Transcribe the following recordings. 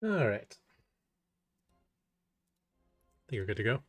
All right. I think we're good to go.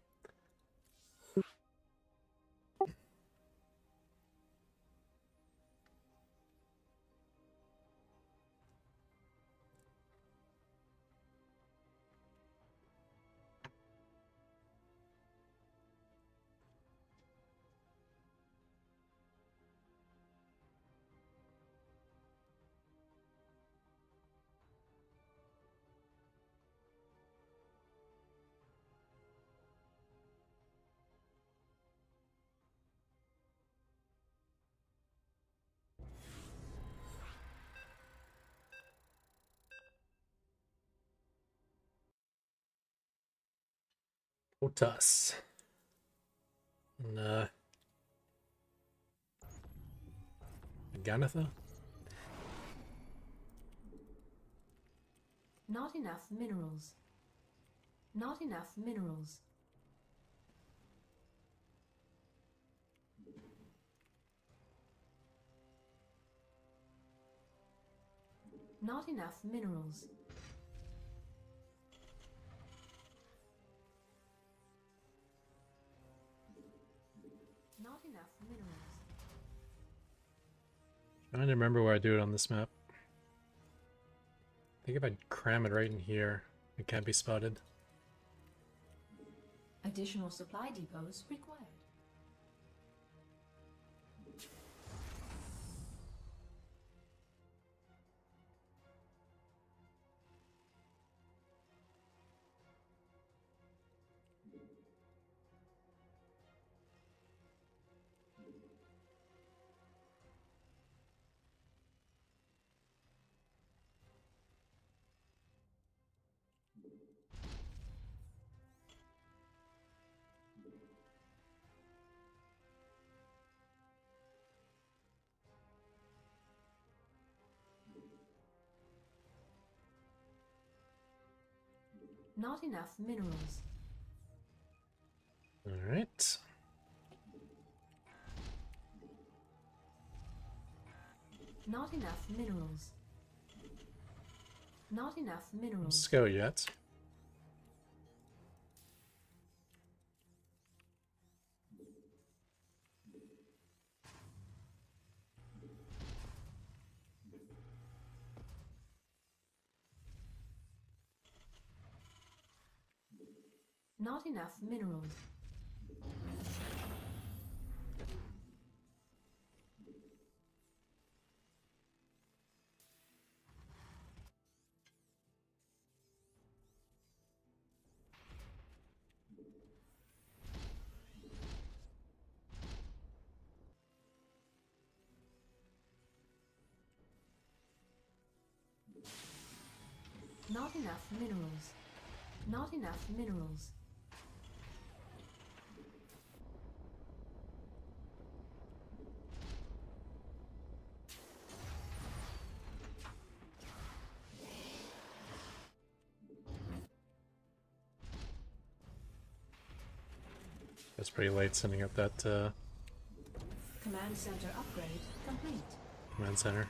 Otas. And, Ganatha? Not enough minerals. Not enough minerals. Not enough minerals. Not enough minerals. Trying to remember where I do it on this map. I think if I cram it right in here, it can't be spotted. Additional supply depots required. Not enough minerals. All right. Not enough minerals. Not enough minerals. Let's go yet. Not enough minerals. Not enough minerals. Not enough minerals. It's pretty late sending up that Command center upgrade complete. command center.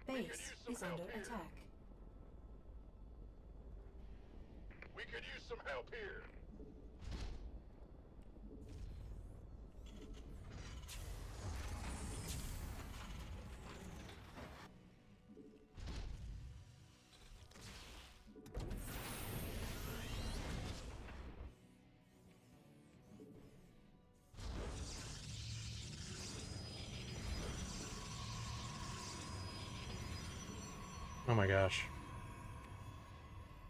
Base is under attack. We could use some help here. Oh my gosh.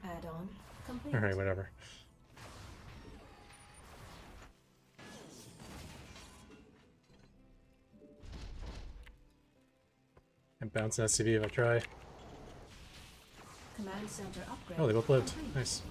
Add-on complete. All right, whatever. And bounce an SCV if I try. Command center upgrade. Oh, they both lived. complete. Nice.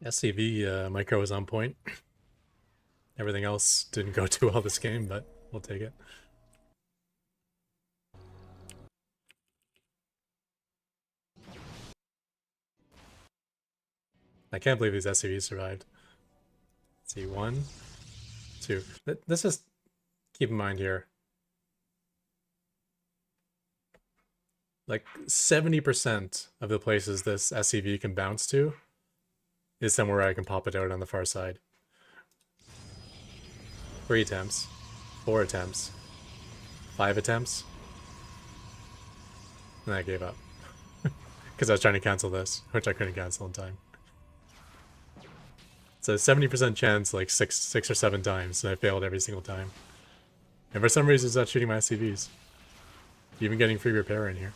SCV micro was on point. Everything else didn't go too well this game, but we'll take it. I can't believe these SCVs survived. Let's see, 1, 2. Let's just keep in mind here. Like 70% of the places this SCV can bounce to is somewhere I can pop it out on the far side. 3 attempts, 4 attempts, 5 attempts, and I gave up. Because I was trying to cancel this, which I couldn't cancel in time. So 70% chance like six or 7 times, and I failed every single time. And for some reason it's not shooting my SCVs. Even getting free repair in here.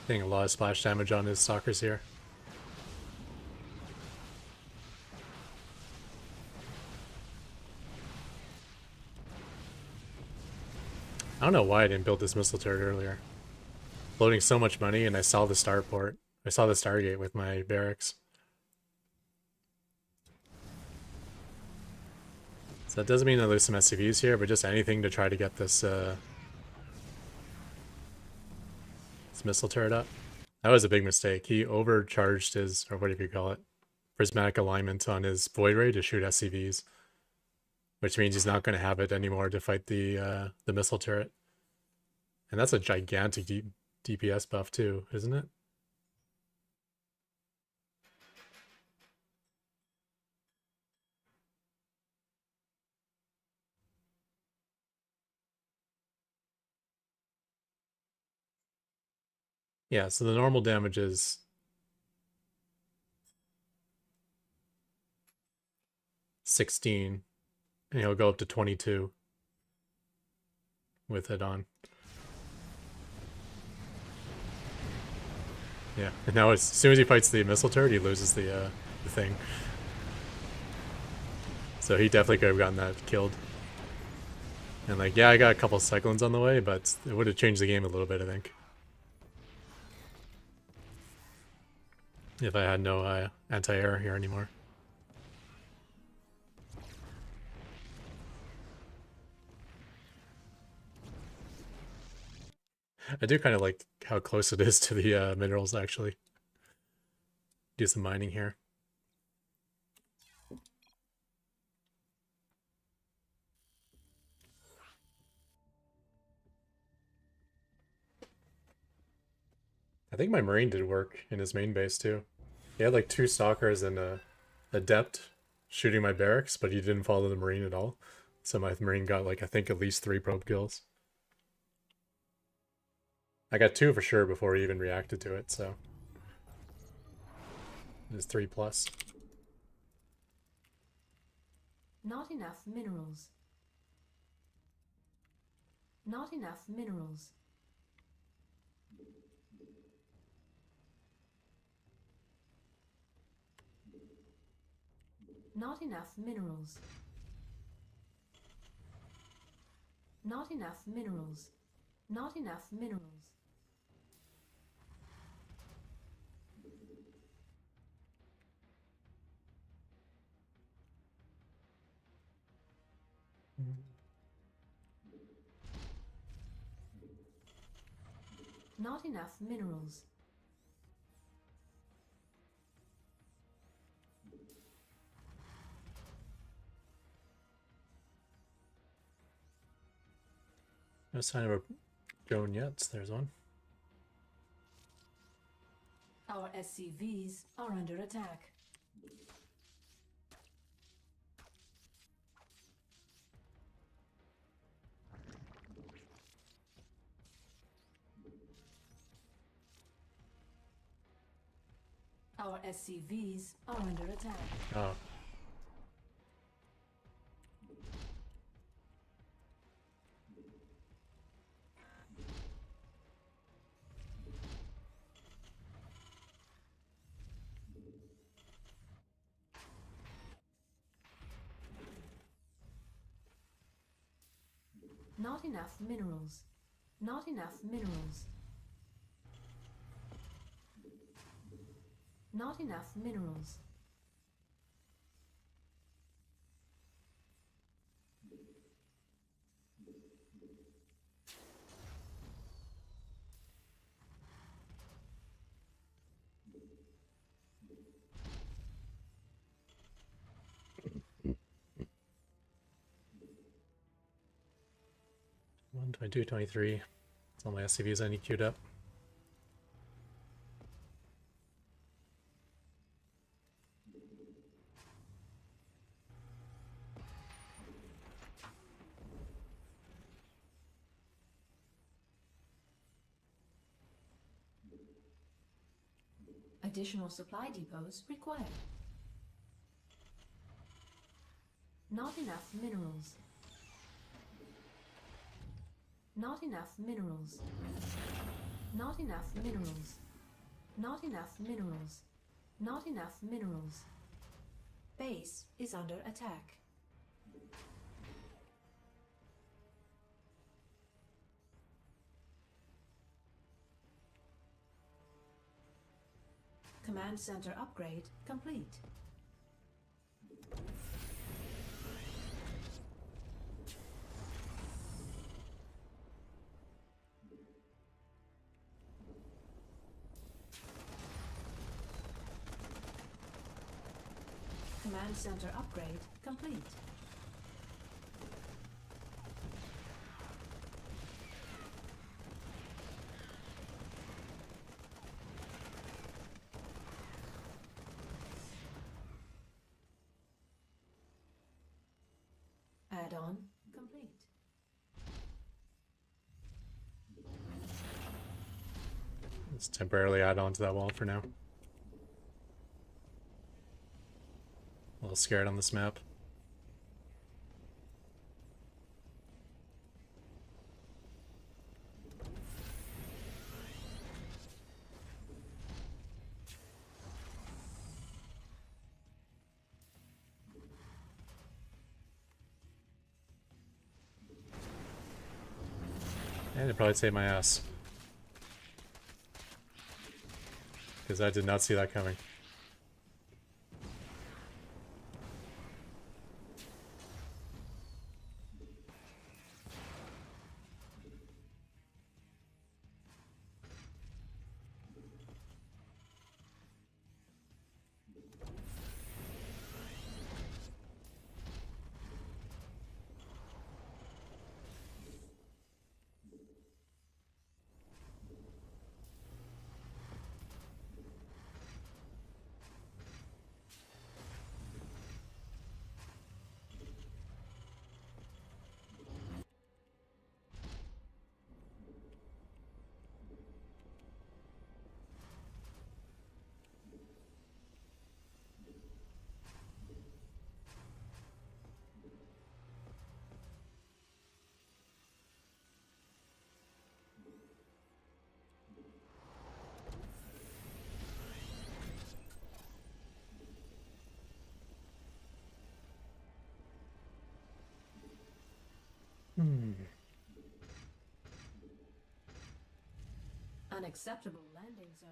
Getting a lot of splash damage on his stalkers here. I don't know why I didn't build this missile turret earlier. Loading so much money, and I saw the starport. I saw the Stargate with my barracks. So that doesn't mean I lose some SCVs here, but just anything to try to get this this missile turret up. That was a big mistake. He overcharged his, or whatever you call it, prismatic alignment on his void ray to shoot SCVs, which means he's not going to have it anymore to fight the missile turret. And that's a gigantic DPS buff too, isn't it? Yeah, so the normal damage is 16, and he'll go up to 22 with it on. Yeah, and now as soon as he fights the missile turret, he loses the thing. So he definitely could have gotten that killed. And like, yeah, I got a couple cyclones on the way, but it would have changed the game a little bit, I think. If I had no anti-air here anymore. I do kind of like how close it is to the minerals, actually. Do some mining here. I think my Marine did work in his main base, too. He had like 2 stalkers and a adept shooting my barracks, but he didn't follow the Marine at all. So my Marine got like, I think at least 3 probe kills. I got 2 for sure before he even reacted to it, so. It's 3 plus. Not enough minerals. Not enough minerals. Not enough minerals. Not enough minerals. Not enough minerals. Not enough minerals. No sign of a drone yet. There's one. Our SCVs are under attack. Our SCVs are under attack. Oh. Not enough minerals. Not enough minerals. Not enough minerals. One, 22, 23. That's all my SCVs I need queued up. Additional supply depots required. Not enough minerals. Not enough minerals. Not enough minerals. Not enough minerals. Not enough minerals. Base is under attack. Command center upgrade complete. Command center upgrade complete. Add-on complete. Let's temporarily add on to that wall for now. A little scared on this map. And it'd probably save my ass. Because I did not see that coming. Unacceptable landing zone.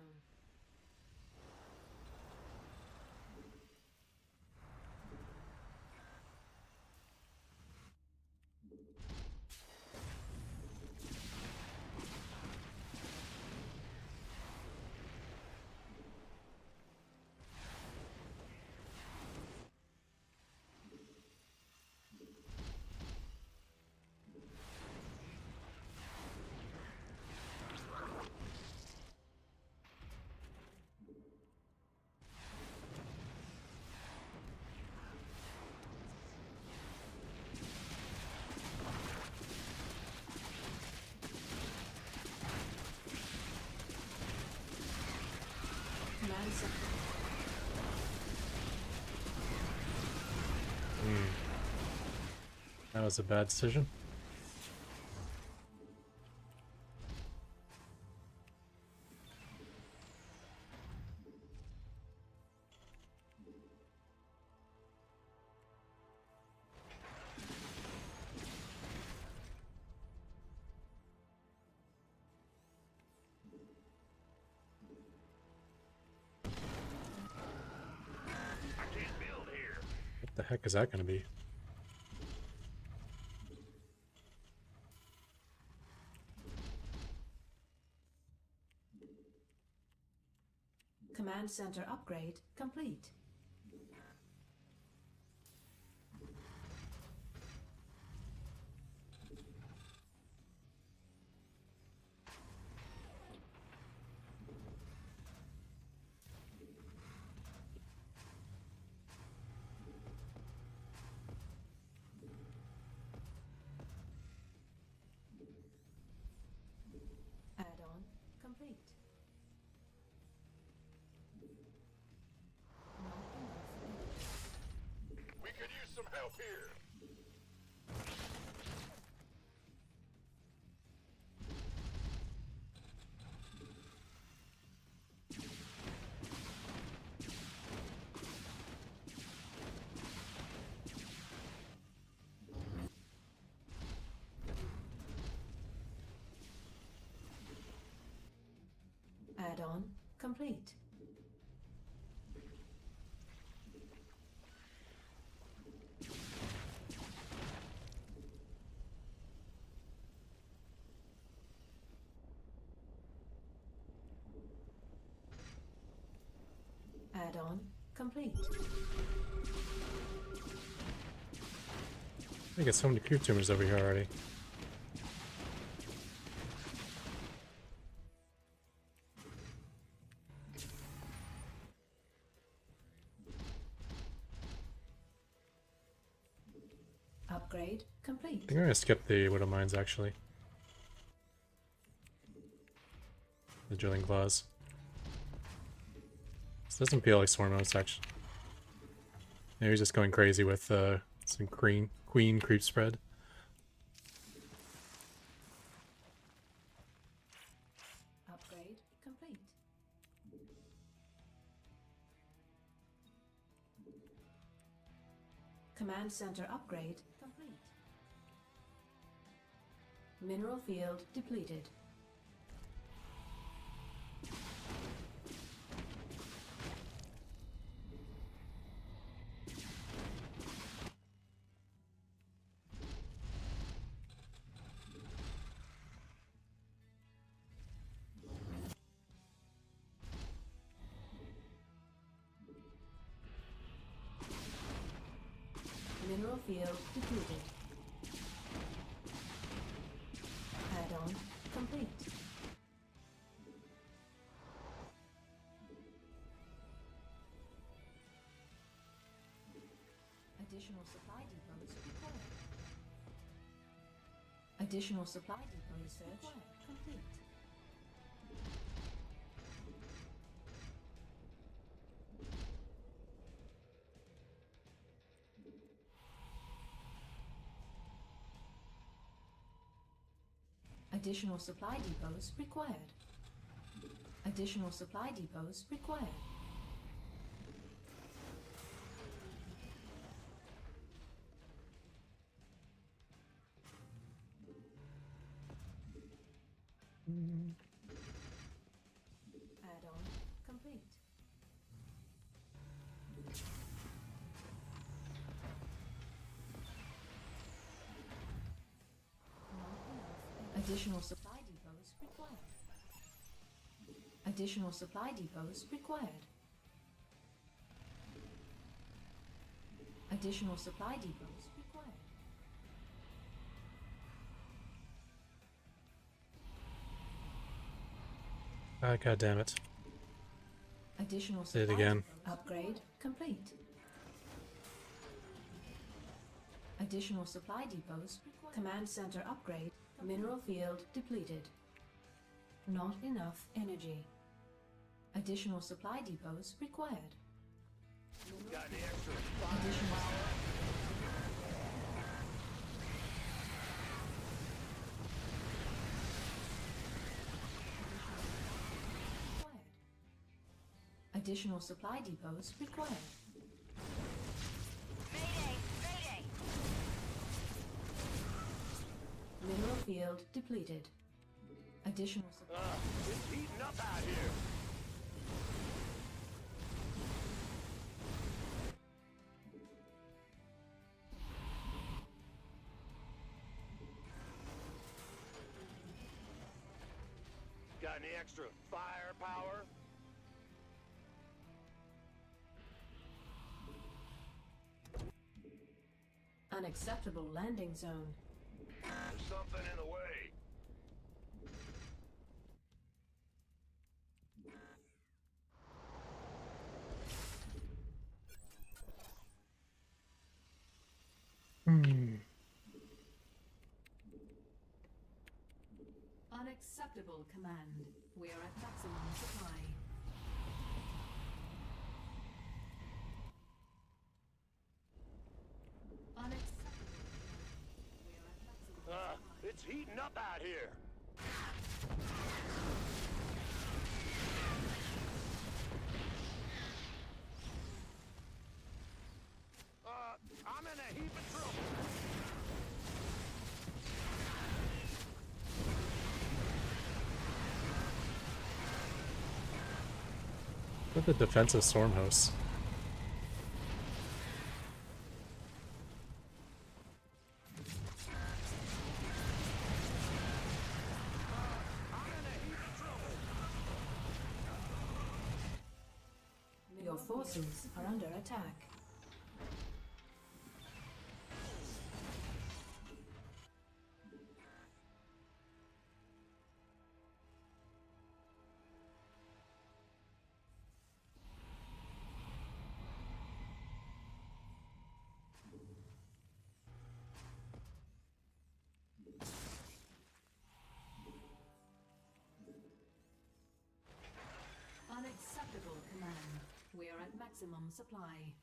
Command center. That was a bad decision. The heck is that going to be? Command center upgrade complete. Add-on complete. We could use some help here. Add-on complete. Add-on complete. I get so many creep tumors over here already. Upgrade complete. I think I'm gonna skip the Widow Mines actually. The drilling claws. This doesn't feel like Swarm Mouse actually. Maybe he's just going crazy with some queen creep spread. Upgrade complete. Command center upgrade complete. Mineral field depleted. Mineral field depleted. Add-on complete. Additional supply depots required. Additional supply depot research complete. Additional supply depots required. Additional supply depots required. Add-on complete. Additional supply depots required. Additional supply depots required. Additional supply depots required. Ah, god damn it. Additional Did it supply again. depots. Upgrade complete. Additional supply depots required. Command center upgrade. Mineral field depleted. Not enough energy. Additional supply depots required. Got any extra Additional required. Additional supply depots required. Mineral field depleted. Additional supply. It's heating up out here. Got any extra firepower? Unacceptable landing zone. There's something in the way. Unacceptable command. We are at maximum supply. Unacceptable. We are at maximum supply. It's heating up out here. I'm in a heap of trouble. Look at the defensive storm hosts. Your forces are under attack. Unacceptable command. We are at maximum supply.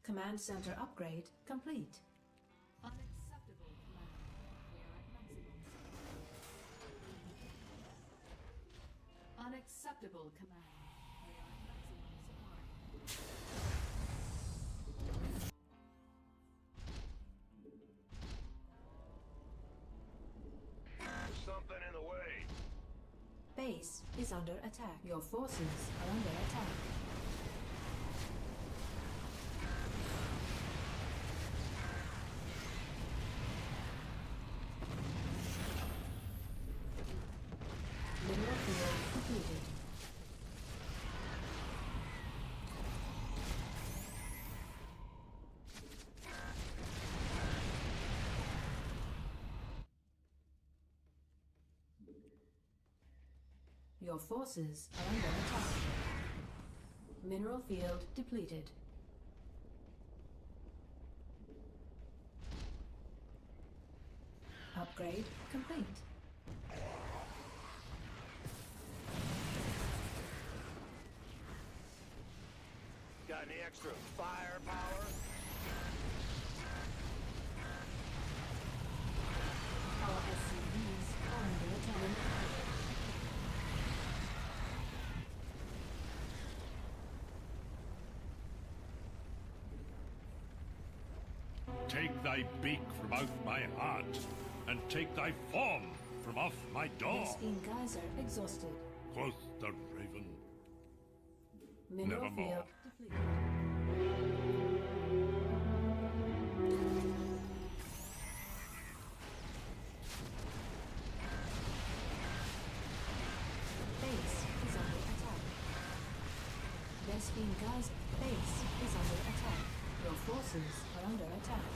Command center upgrade complete. Unacceptable command. We are at maximum supply. Unacceptable command. We are at maximum supply. There's something in the way. Base is under attack. Your forces are under attack. Mineral field completed. Your forces are under attack. Mineral field depleted. Upgrade complete. Got any extra firepower? Our SCVs are under attack. Take thy beak from out my heart, and take thy form from off my door, Vespine Geyser exhausted. quoth the raven. Mineral Nevermore. field depleted. Base is under attack. Vespine Geyser base is under attack. Your forces are under attack.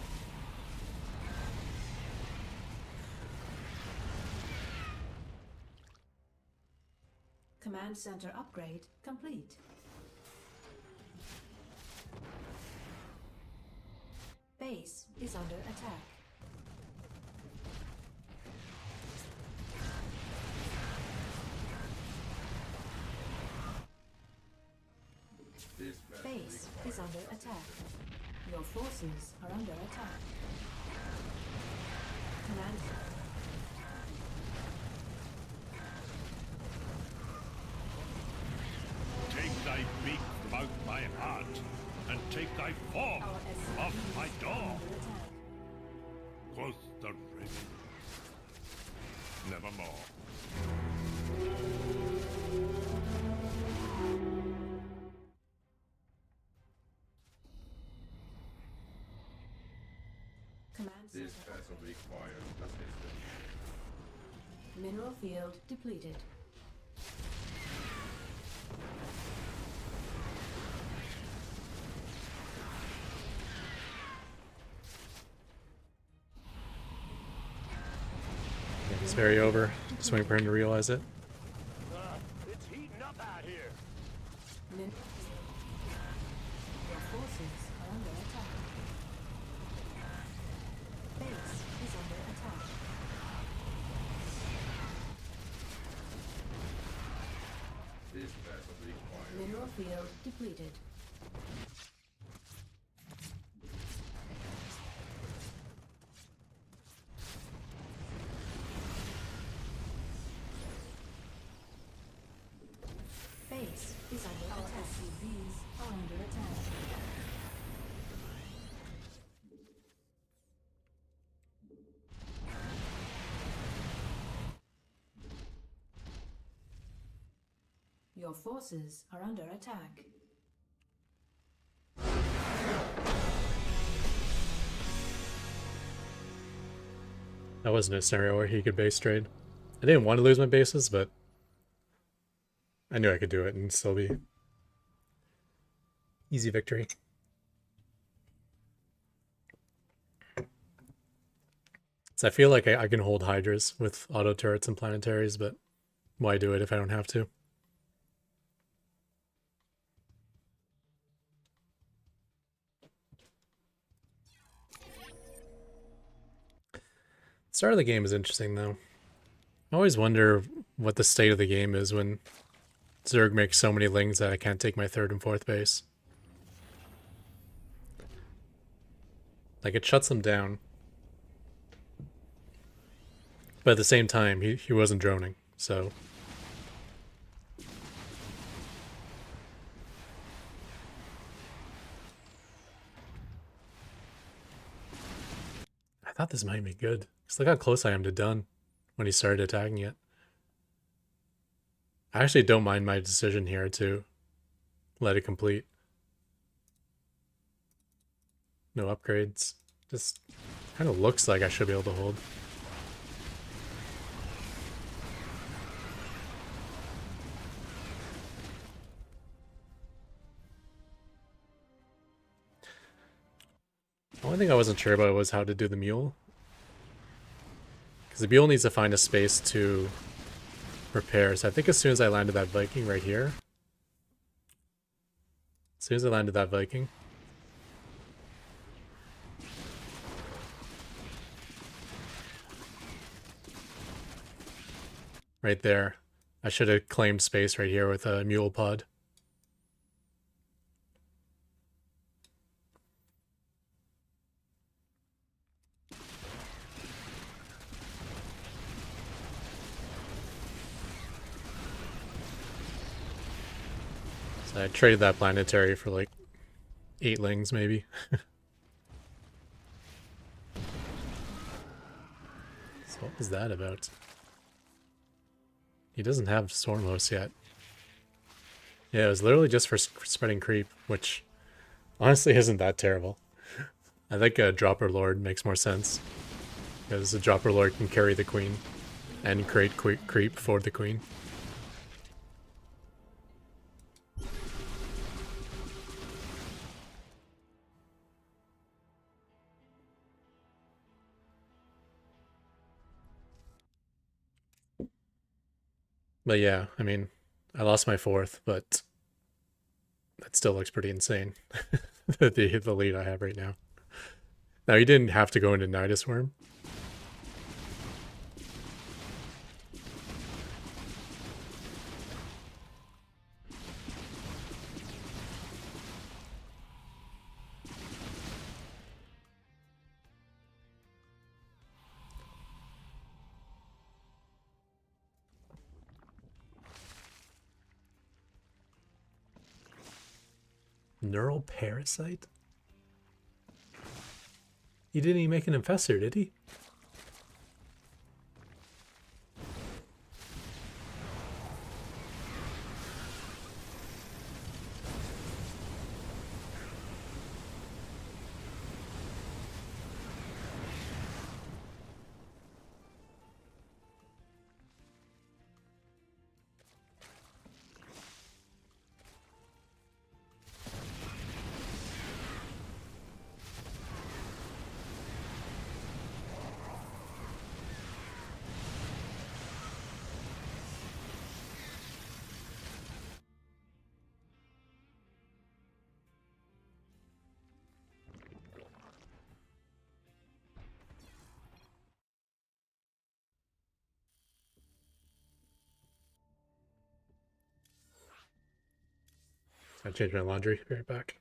Command center upgrade complete. Base is under attack. Base is under attack. Your forces are under attack. Command. Take thy beak from out my heart, and take thy form Our from off my SCVs are door, under attack. quoth the raven. Nevermore. Command center mineral field depleted. It's very over. Just waiting for him to realize it. It's heating up out here. Your forces are under attack. Base is under attack. Mineral field depleted. Base is under attack. SCVs are under attack. Your forces are under attack. That wasn't a scenario where he could base trade. I didn't want to lose my bases, but I knew I could do it and still be easy victory. So I feel like I can hold Hydras with auto turrets and planetaries, but why do it if I don't have to? Start of the game is interesting though. I always wonder what the state of the game is when Zerg makes so many lings that I can't take my third and fourth base. Like, it shuts them down. But at the same time, he wasn't droning, so... I thought this might be good. Just look how close I am to done when he started attacking it. I actually don't mind my decision here to let it complete. No upgrades. Just kind of looks like I should be able to hold. The only thing I wasn't sure about was how to do the mule. Because the mule needs to find a space to repair. So I think as soon as I landed that Viking right here. As soon as I landed that Viking. Right there. I should have claimed space right here with a mule pod. So I traded that planetary for like 8 lings maybe. So what was that about? He doesn't have Stormhost yet. Yeah, it was literally just for spreading creep, which honestly isn't that terrible. I think a Dropper Lord makes more sense. Because a Dropper Lord can carry the queen and create creep for the queen. But yeah, I mean, I lost my fourth, but that still looks pretty insane. the lead I have right now. Now, he didn't have to go into Nidus Worm. Neural Parasite? He didn't even make an Infestor, did he? I changed my laundry. Be right back.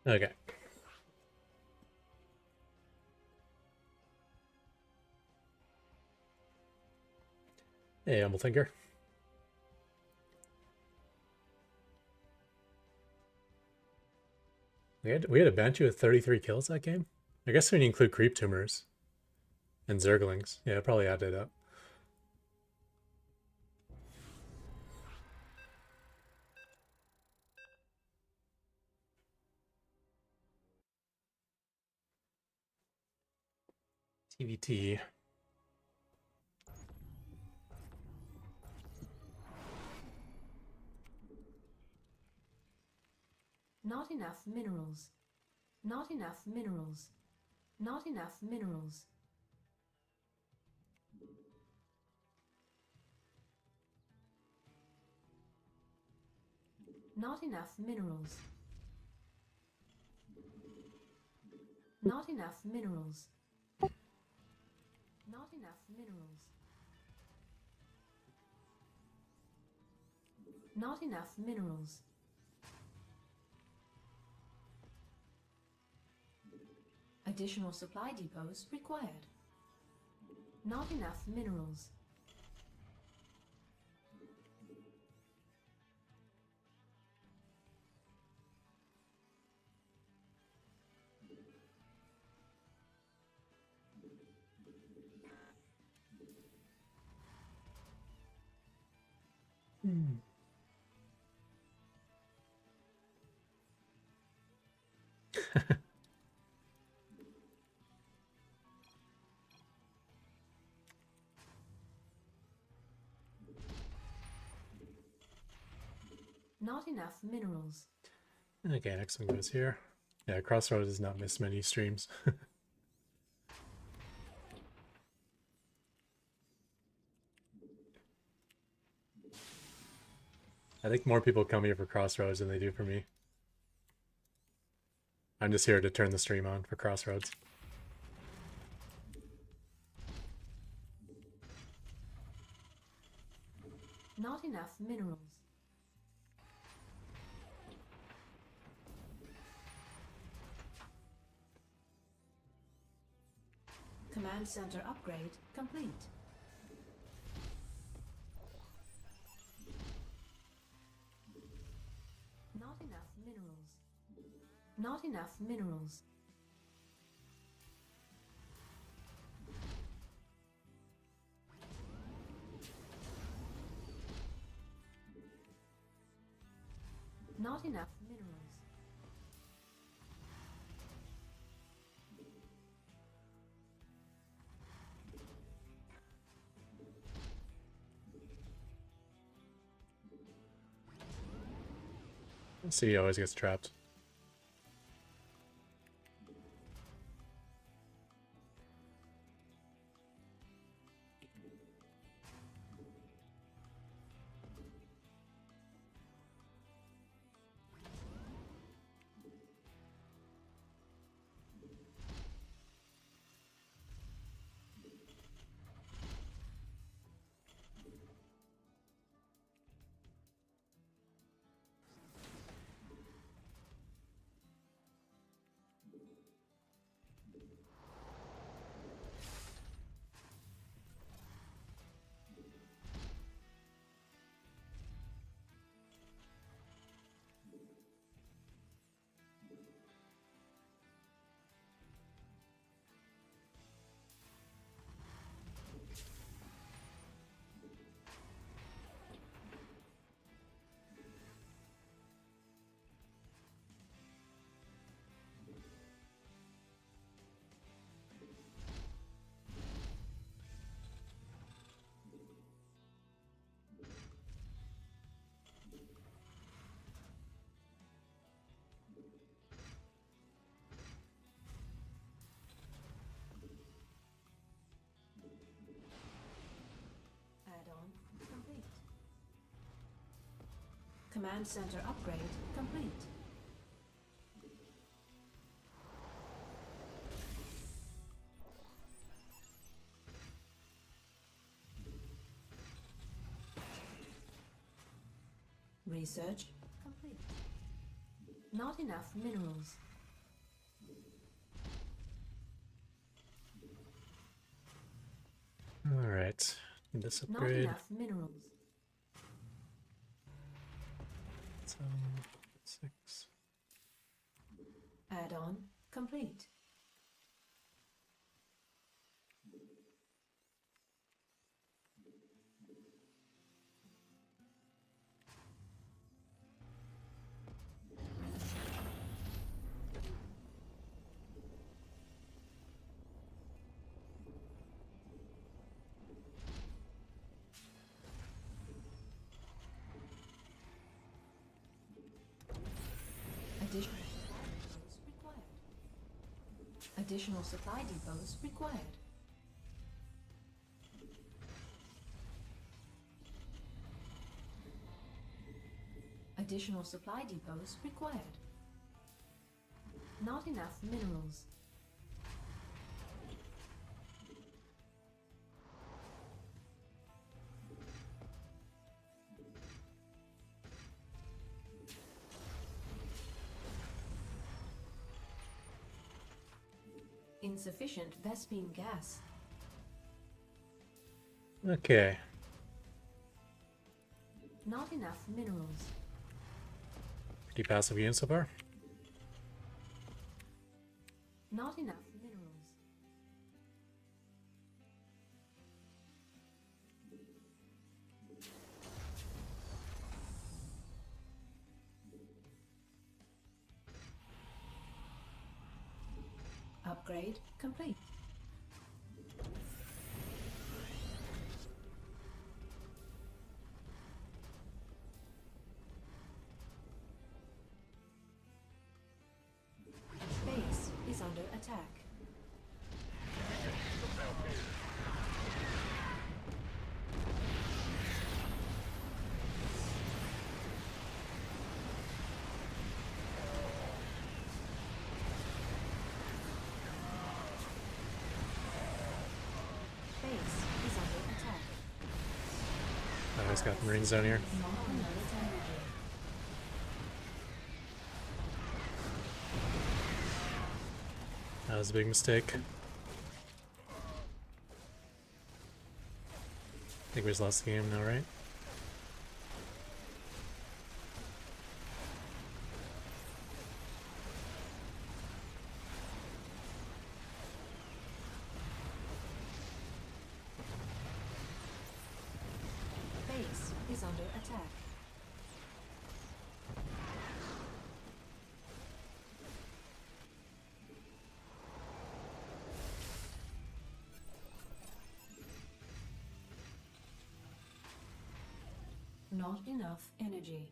Okay. Hey, Humble Thinker. We had a Banshee with 33 kills that game. I guess when you include creep tumors and zerglings, yeah, it probably added up. TVT. Not enough minerals. Not enough minerals. Not enough minerals. Not enough minerals. Not enough minerals. Not enough minerals. Not enough minerals. Additional supply depots required. Not enough minerals. Not enough minerals. Okay, next one goes here. Yeah, Crossroads does not miss many streams. I think more people come here for Crossroads than they do for me. I'm just here to turn the stream on for Crossroads. Not enough minerals. Command center upgrade complete. Not enough minerals. Not enough minerals. Not enough minerals. See, he always gets trapped. Command center upgrade complete. Research complete. Not enough minerals. All right. Need this Not upgrade. enough minerals. So, 6. Add-on complete. Additional supply depots required. Additional supply depots required. Not enough minerals. Insufficient Vespine gas. Okay. Not enough minerals. Pretty passive game so far. Not enough minerals. Upgrade complete. Base is under attack. Base is under attack. I just got Marine Zone here. Not enough energy. That was a big mistake. I think we just lost the game now, right? Base is under attack. Not enough energy.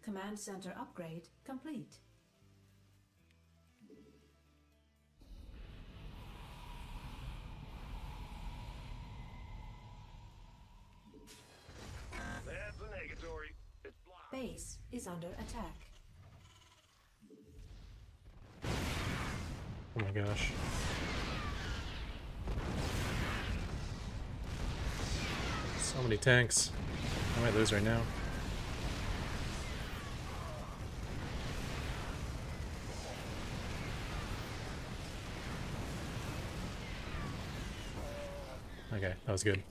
Command center upgrade complete. That's a negatory. It's blocked. Base is under attack. Oh my gosh. So many tanks. I might lose right now. Okay, that was good.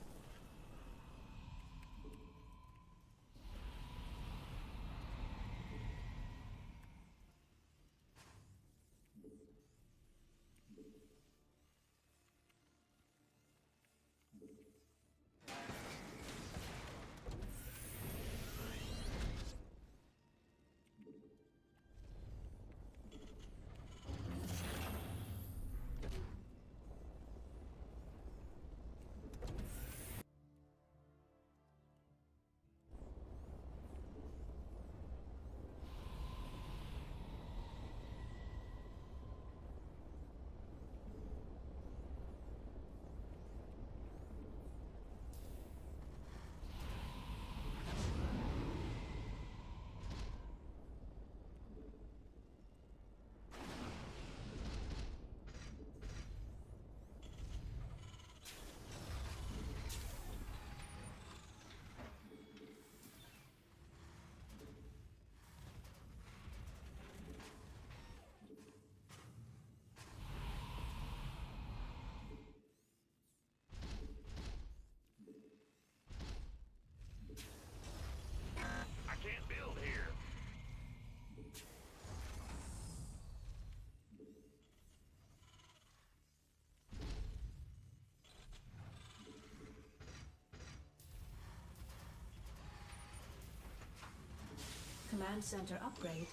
Command center upgrade.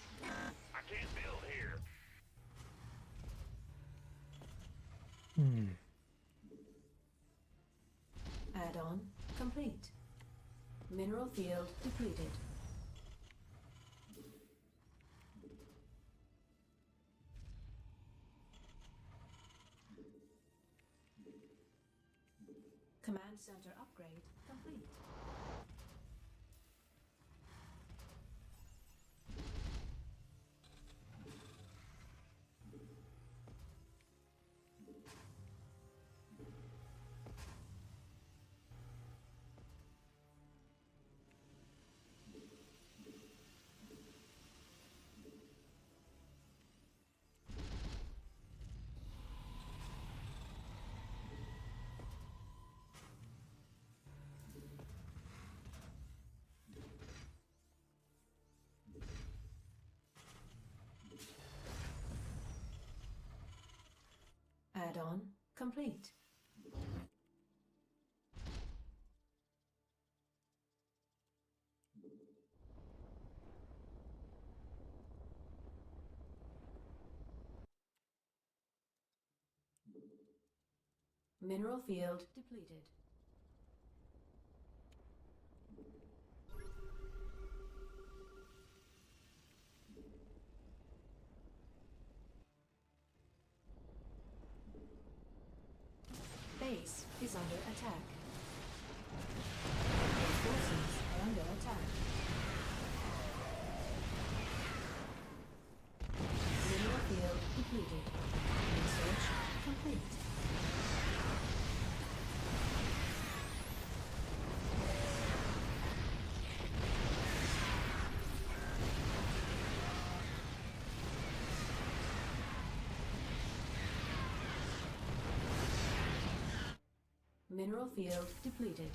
I can't build here. Add-on complete. Mineral field depleted. Command center upgrade complete. Add-on complete. Mineral field depleted. Base is under attack. Your forces are under attack. Mineral field depleted. Research complete. Mineral field depleted.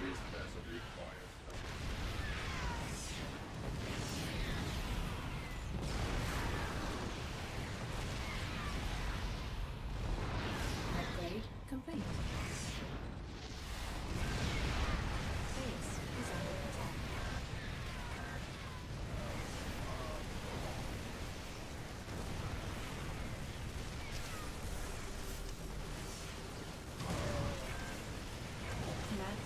This vessel requires Upgrade complete. Base is under attack. Command.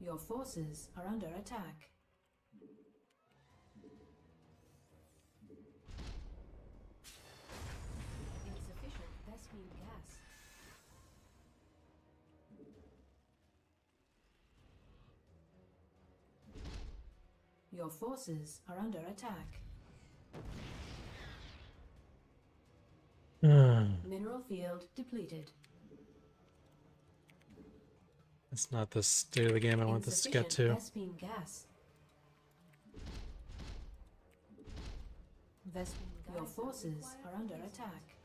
Your forces are under attack. Insufficient Vespene gas. Your forces are under attack. Mineral field depleted. It's not the state of the game I want this to get to. Vespene gas. Your forces are under attack.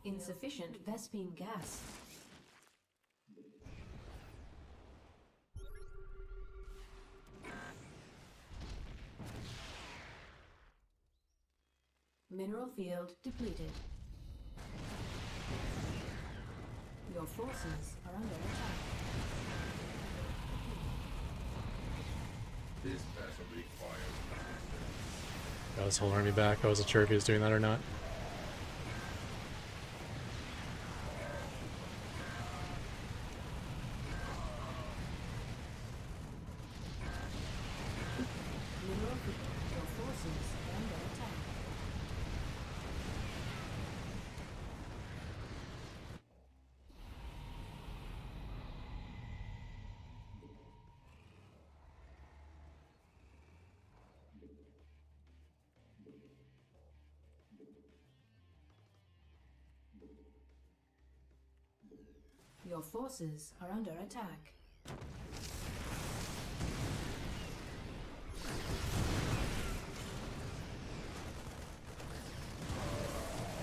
Insufficient Vespene gas. Mineral field depleted. Your forces are under attack. this vessel requires Got his whole army back. I wasn't sure if he was doing that or not. Mineral field. Your forces are under attack. Your forces are under attack.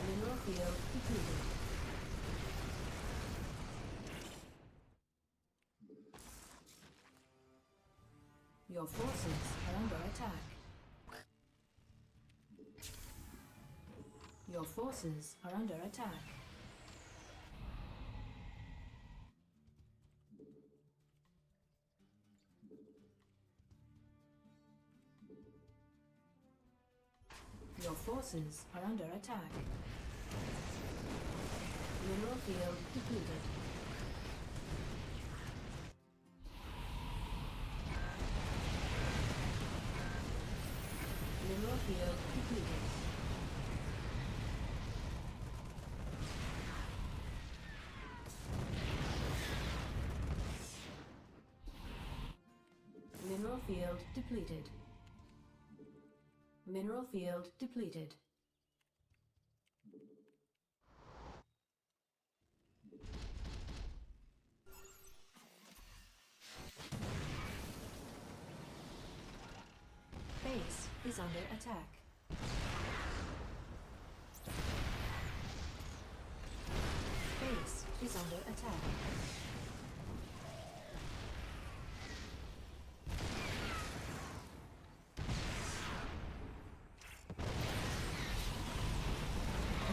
Mineral field depleted. Your forces are under attack. Your forces are under attack. Your forces are under attack. Mineral field depleted. Mineral field depleted. Mineral field depleted. Mineral field depleted. Base is under attack. Base is under attack.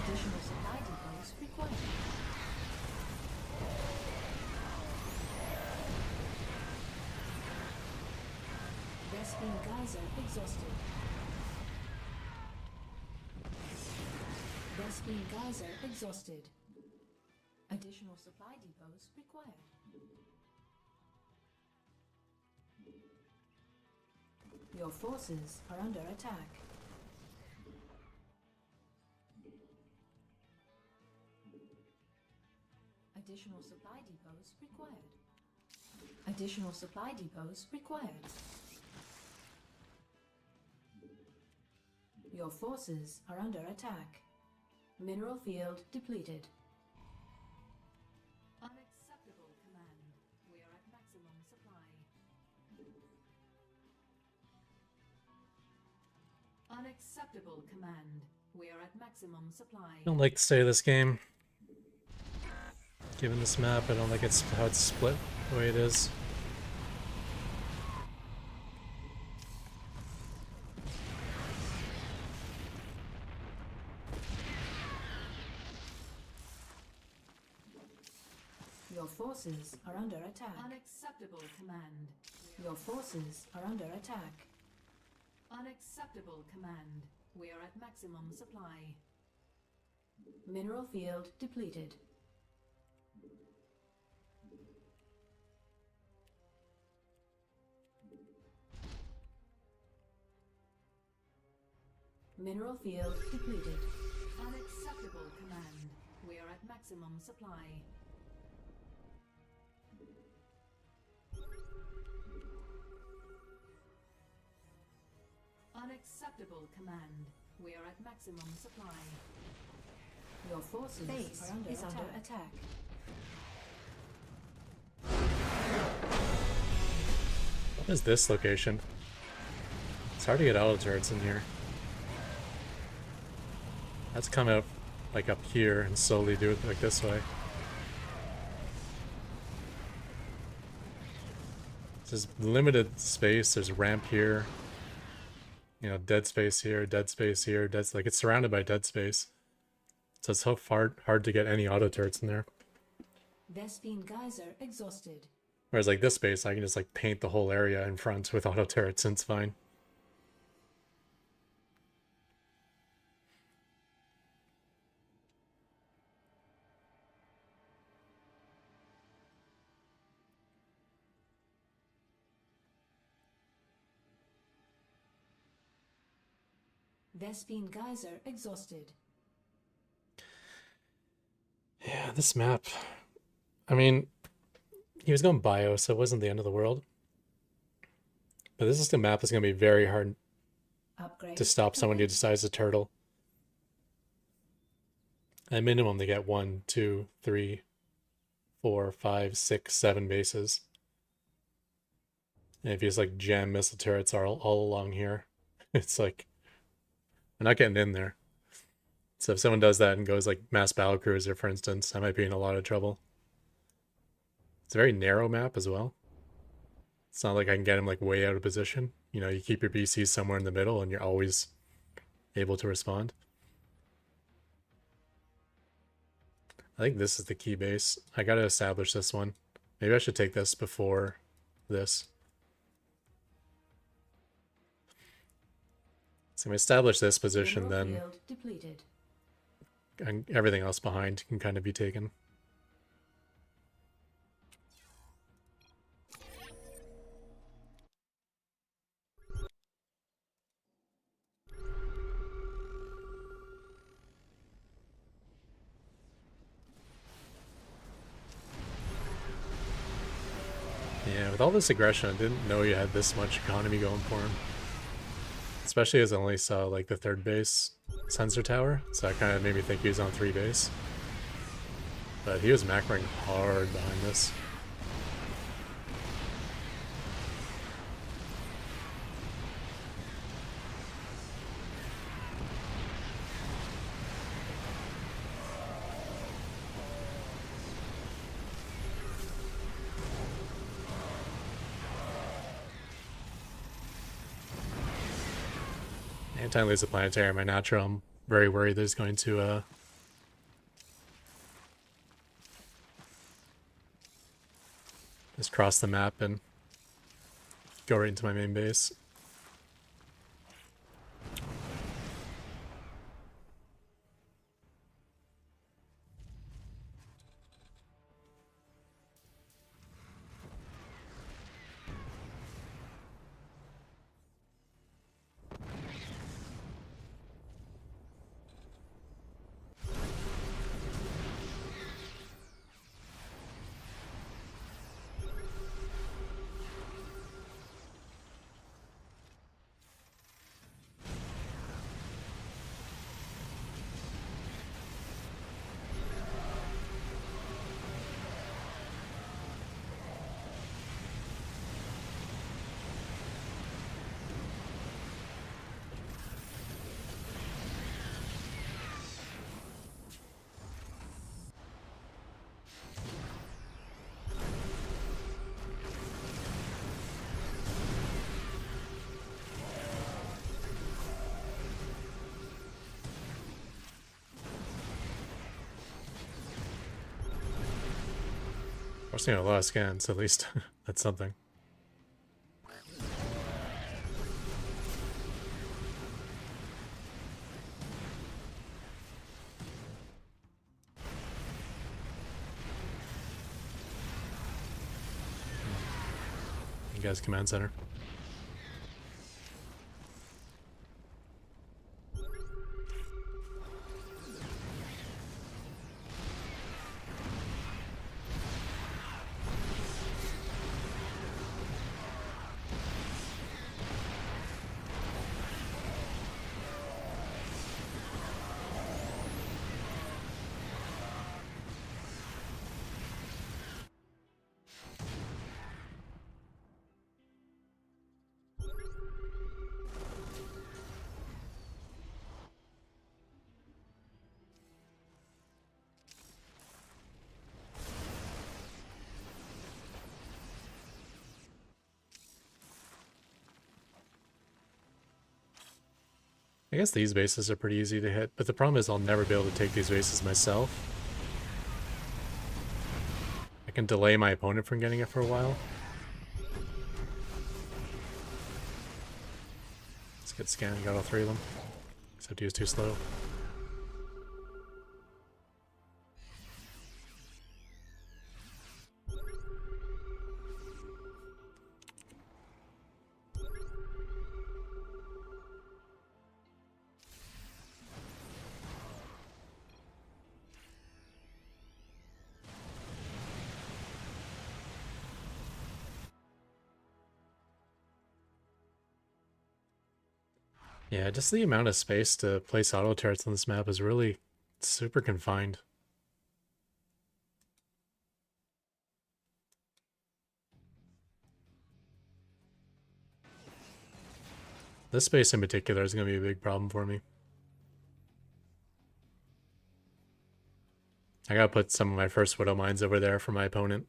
Additional supply depots required. Vespene geyser exhausted. Vespene geyser exhausted. Additional supply depots required. Your forces are under attack. Additional supply depots required. Additional supply depots required. Your forces are under attack. Mineral field depleted. Unacceptable, command. We are at maximum supply. Unacceptable, command. We are at maximum supply. I don't like the state of this game. Given this map, I don't like it's how it's split the way it is. Your forces are under attack. Unacceptable, command. Your forces are under attack. Unacceptable, command. We are at maximum supply. Mineral field depleted. Mineral field depleted. Unacceptable, command. We are at maximum supply. Unacceptable, command. We are at maximum supply. Your forces are under attack. What is this location? It's hard to get auto turrets in here. Let's come out like up here and slowly do it like this way. There's limited space. There's a ramp here. You know, dead space here, dead space here, like it's surrounded by dead space. So it's so hard to get any auto turrets in there. Vespene geyser exhausted. Whereas like this space, I can just like paint the whole area in front with auto turrets and it's fine. Vespene geyser exhausted. Yeah, this map. I mean, he was going bio, so it wasn't the end of the world. But this is a map that's going to be very hard Upgrade. to stop someone who decides to turtle. At minimum, they get 1, 2, 3, 4, 5, 6, 7 bases. And if you just like jam missile turrets all along here, it's like I'm not getting in there. So if someone does that and goes like mass battle cruiser, for instance, I might be in a lot of trouble. It's a very narrow map as well. It's not like I can get him like way out of position. You know, you keep your BCs somewhere in the middle and you're always able to respond. I think this is the key base. I gotta establish this one. Maybe I should take this before this. So I'm gonna establish this position, then Field depleted. and everything else behind can kind of be taken. Yeah, with all this aggression, I didn't know you had this much economy going for him. Especially as I only saw like the 3rd base sensor tower, so that kind of made me think he was on 3 base. But he was macroing hard behind this. Anytime there's a planetary in my natural, I'm very worried there's going to just cross the map and go right into my main base. We're seeing a lot of scans, at least. That's something. You guys, command center. I guess these bases are pretty easy to hit, but the problem is I'll never be able to take these bases myself. I can delay my opponent from getting it for a while. Let's get scanned, got all 3 of them. Except he was too slow. Yeah, just the amount of space to place auto turrets on this map is really super confined. This space in particular is going to be a big problem for me. I gotta put some of my first Widow Mines over there for my opponent.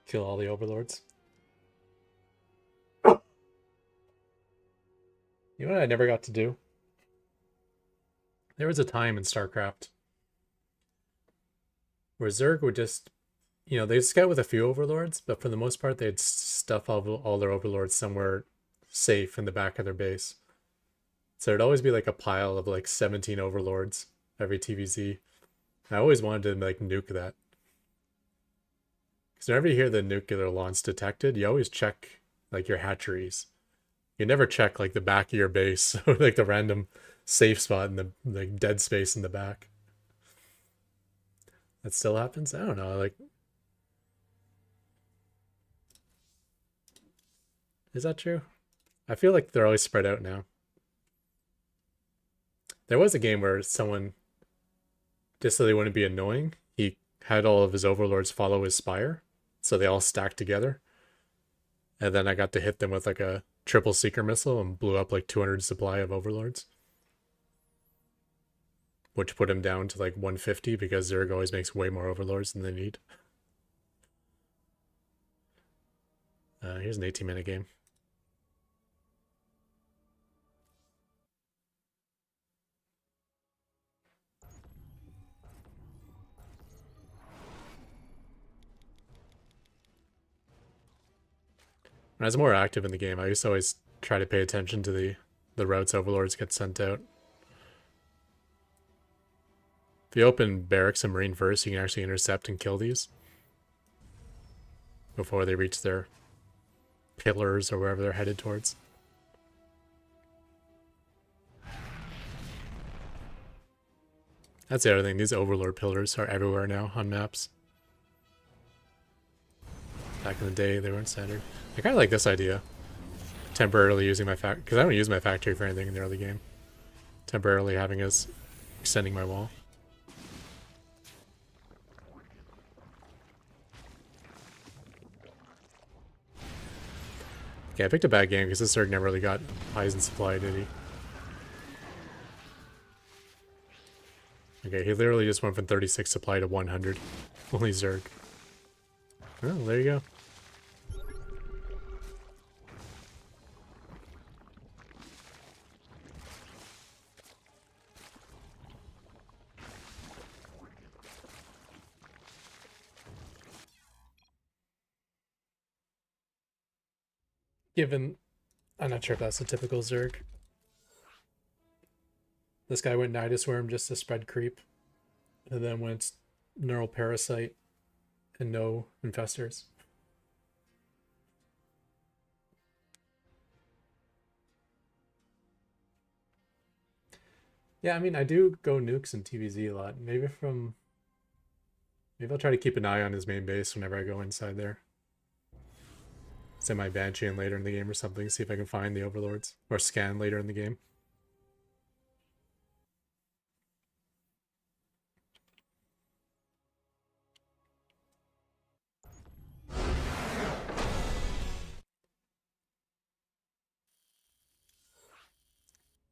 Kill all the overlords. You know what I never got to do? There was a time in StarCraft where Zerg would just, you know, they'd scout with a few overlords, but for the most part, they'd stuff all their overlords somewhere safe in the back of their base. So there'd always be like a pile of like 17 overlords every TVZ. I always wanted to like nuke that. Because whenever you hear the nuclear launch detected, you always check like your hatcheries. You never check like the back of your base or like the random safe spot in the like dead space in the back. That still happens? I don't know. Like, is that true? I feel like they're always spread out now. There was a game where someone, just so they wouldn't be annoying, he had all of his overlords follow his spire, so they all stacked together. And then I got to hit them with like a triple seeker missile and blew up like 200 supply of overlords. Which put him down to like 150 because Zerg always makes way more overlords than they need. Here's an 18-minute game. When I was more active in the game, I used to always try to pay attention to the routes overlords get sent out. If you open barracks and marine first, you can actually intercept and kill these before they reach their pillars or wherever they're headed towards. That's the other thing, these overlord pillars are everywhere now on maps. Back in the day, they weren't standard. I kind of like this idea. Temporarily using my factory, because I don't use my factory for anything in the early game. Temporarily having us extending my wall. Okay, I picked a bad game because this Zerg never really got highs in supply, did he? Okay, he literally just went from 36 supply to 100. Only Zerg. Oh, there you go. Given, I'm not sure if that's a typical Zerg. This guy went Nidus Worm just to spread creep, and then went Neural Parasite and no Infestors. Yeah, I mean, I do go nukes and TVZ a lot. Maybe I'll try to keep an eye on his main base whenever I go inside there. Send my Banshee in later in the game or something, see if I can find the overlords. Or scan later in the game.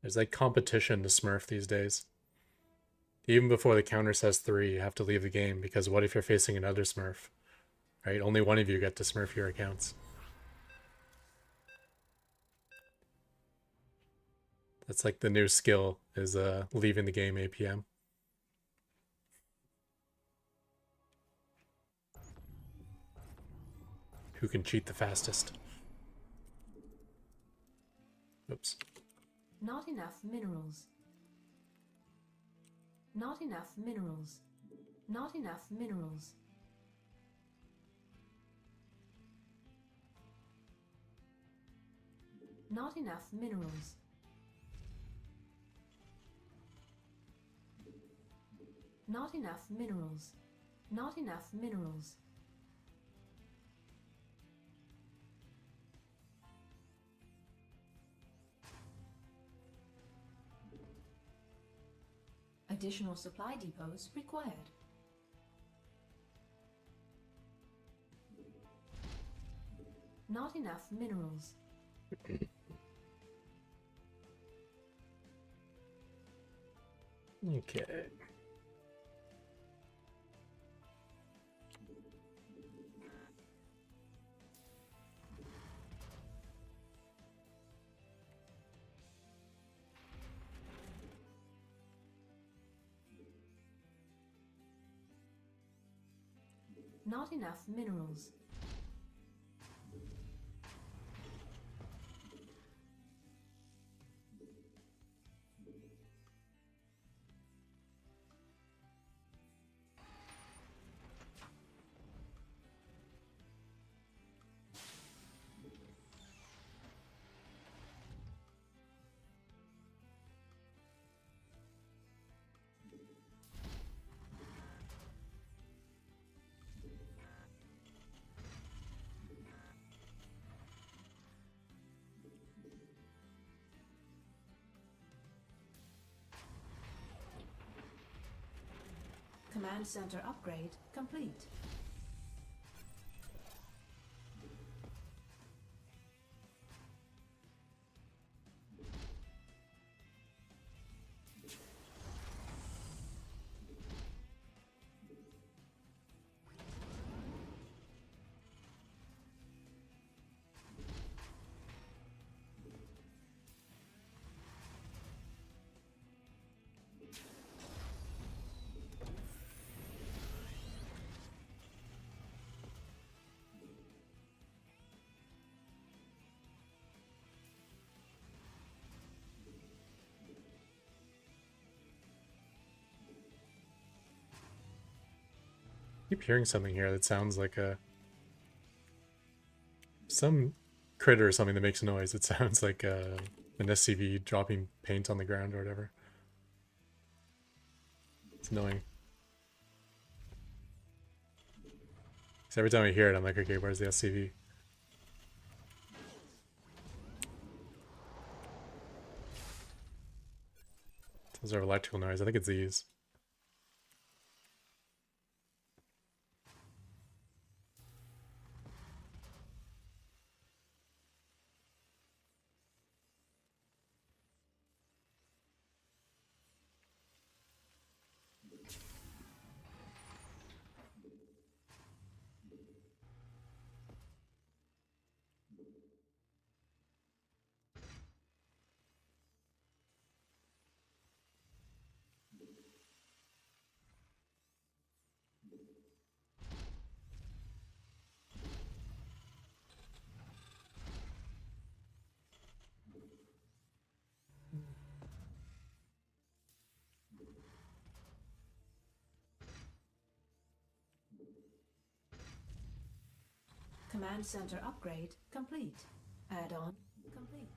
There's like competition to Smurf these days. Even before the counter says 3, you have to leave the game, because what if you're facing another Smurf? Right? Only one of you get to Smurf your accounts. That's like the new skill, is leaving the game APM. Who can cheat the fastest? Oops. Not enough minerals. Not enough minerals. Not enough minerals. Not enough minerals. Not enough minerals. Not enough minerals. Additional supply depots required. Not enough minerals. Okay. Not enough minerals. Command center upgrade complete. I keep hearing something here that sounds like some critter or something that makes a noise. It sounds like an SCV dropping paint on the ground or whatever. It's annoying. So every time I hear it, I'm like, okay, where's the SCV? Those are electrical noise. I think it's these. Command center upgrade complete. Add-on complete.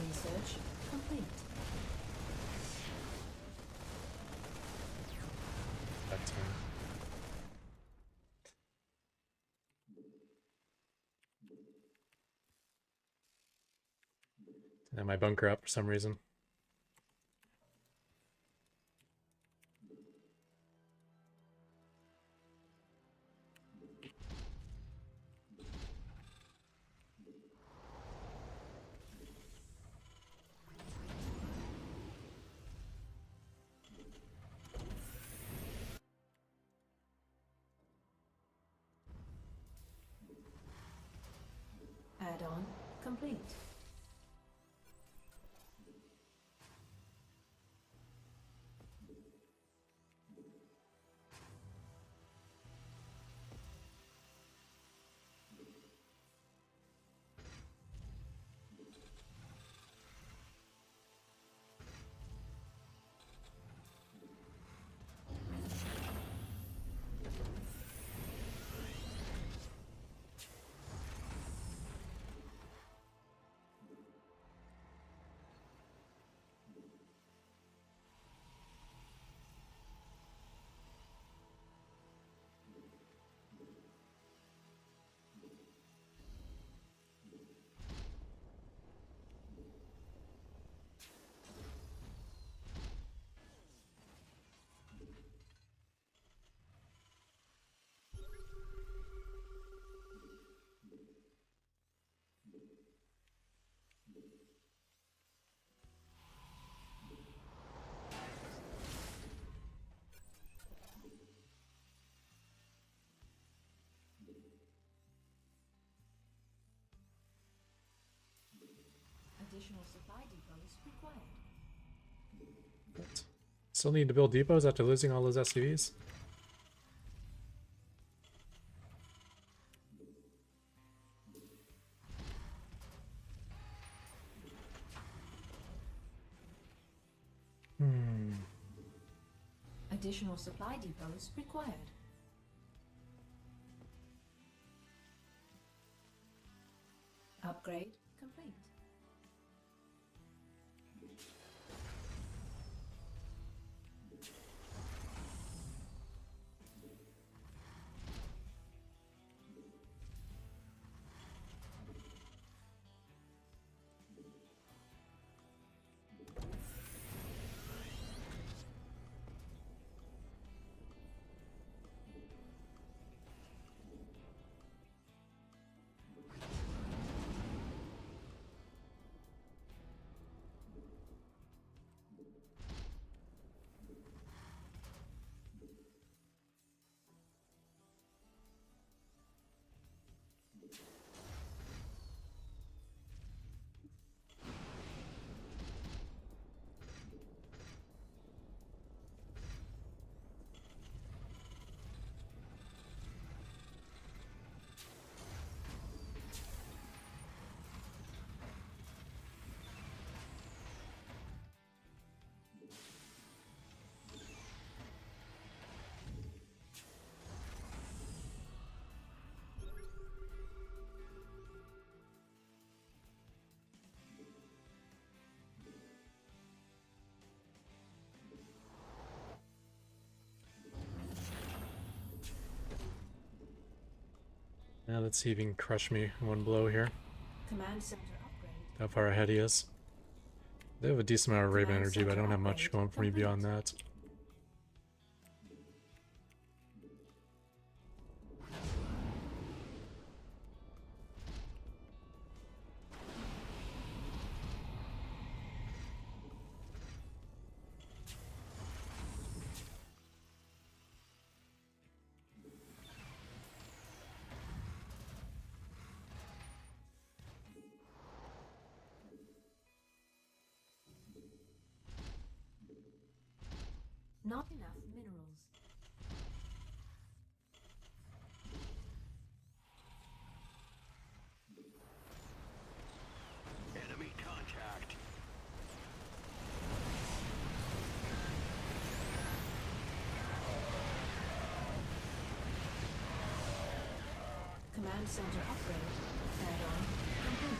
Research complete. That time. And my bunker up for some reason. Add-on complete. Additional supply depots required. What? Still need to build depots after losing all those SCVs? Additional supply depots required. Upgrade complete. Now let's see if he can crush me in one blow here. Command center upgrade. How far ahead he is. They have a decent amount of Raven Command energy, but I center don't have much upgrade going for me complete. beyond that. Not enough minerals. Enemy contact. Command center upgrade. Add-on complete.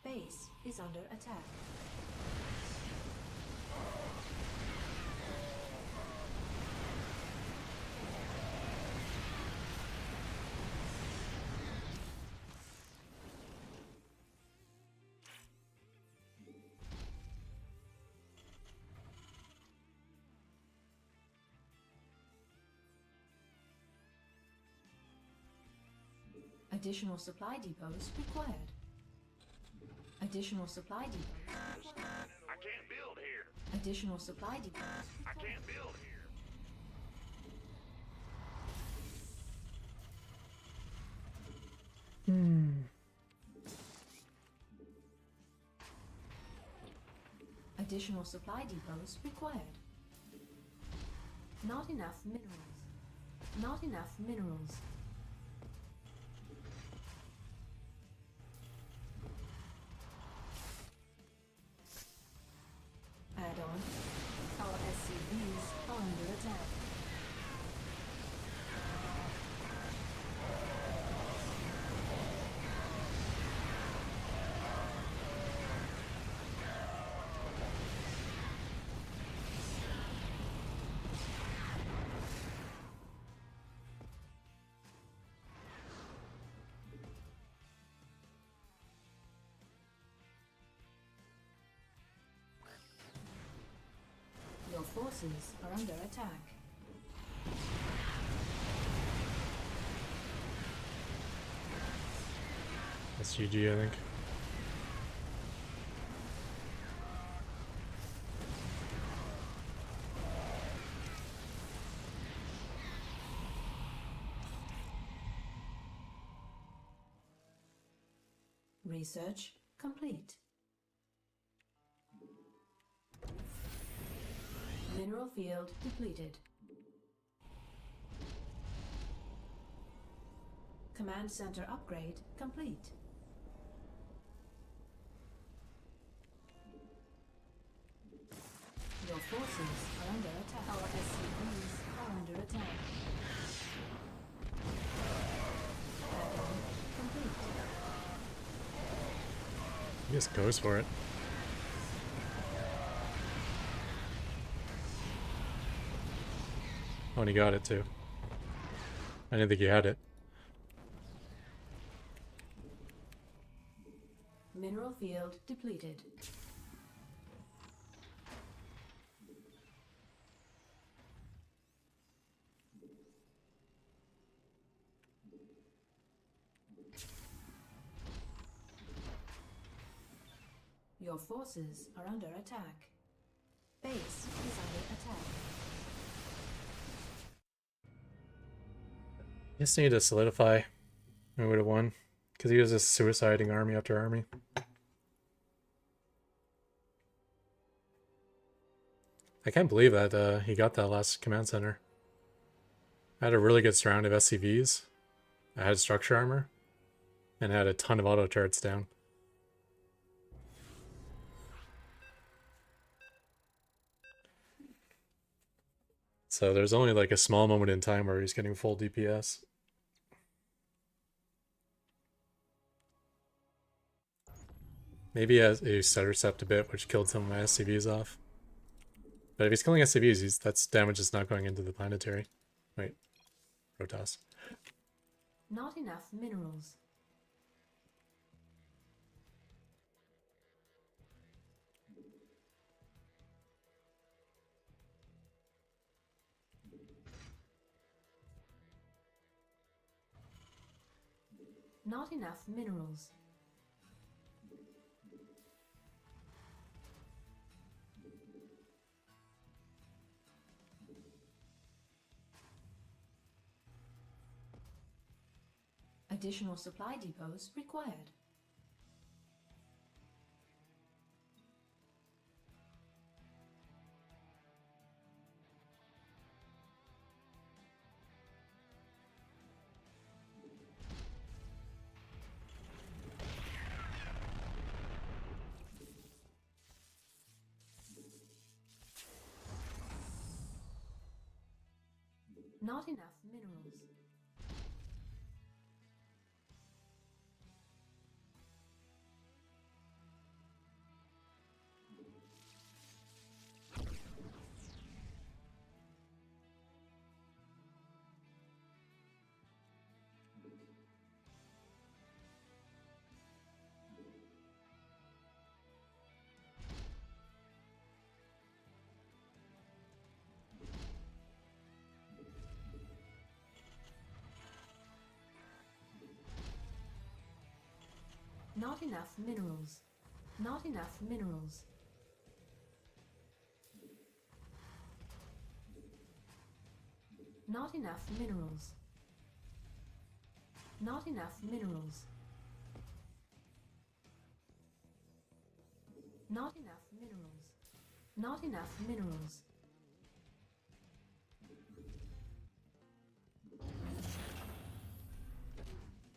Base is under attack. Additional supply depots required. Additional supply depots required. I can't build here. Additional supply depots I required. can't build here. Additional supply depots required. Not enough minerals. Not enough minerals. Add-on. Our SCVs are under attack. forces are under attack. That's GG, I think. Research complete. Mineral field depleted. Command center upgrade complete. Your forces are under attack. Our SCVs are under attack. Add-on complete. He just goes for it. Oh, and he got it too. I didn't think he had it. Mineral field depleted. Your forces are under attack. Base is under attack. Just need to solidify. I would have won. Because he was just suiciding army after army. I can't believe that he got that last command center. I had a really good surround of SCVs. I had structure armor. And I had a ton of auto turrets down. So there's only like a small moment in time where he's getting full DPS. Maybe he has a Setter a bit, which killed some of my SCVs off. But if he's killing SCVs, that's damage is not going into the planetary. Wait. Protoss. Not enough minerals. Not enough minerals. Additional supply depots required. Not enough minerals. Not enough minerals. Not enough minerals. Not enough minerals. Not enough minerals. Not enough minerals. Not enough minerals.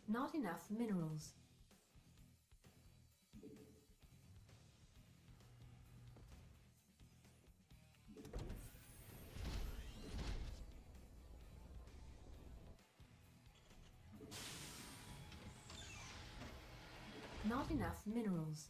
Not enough minerals. Not enough minerals.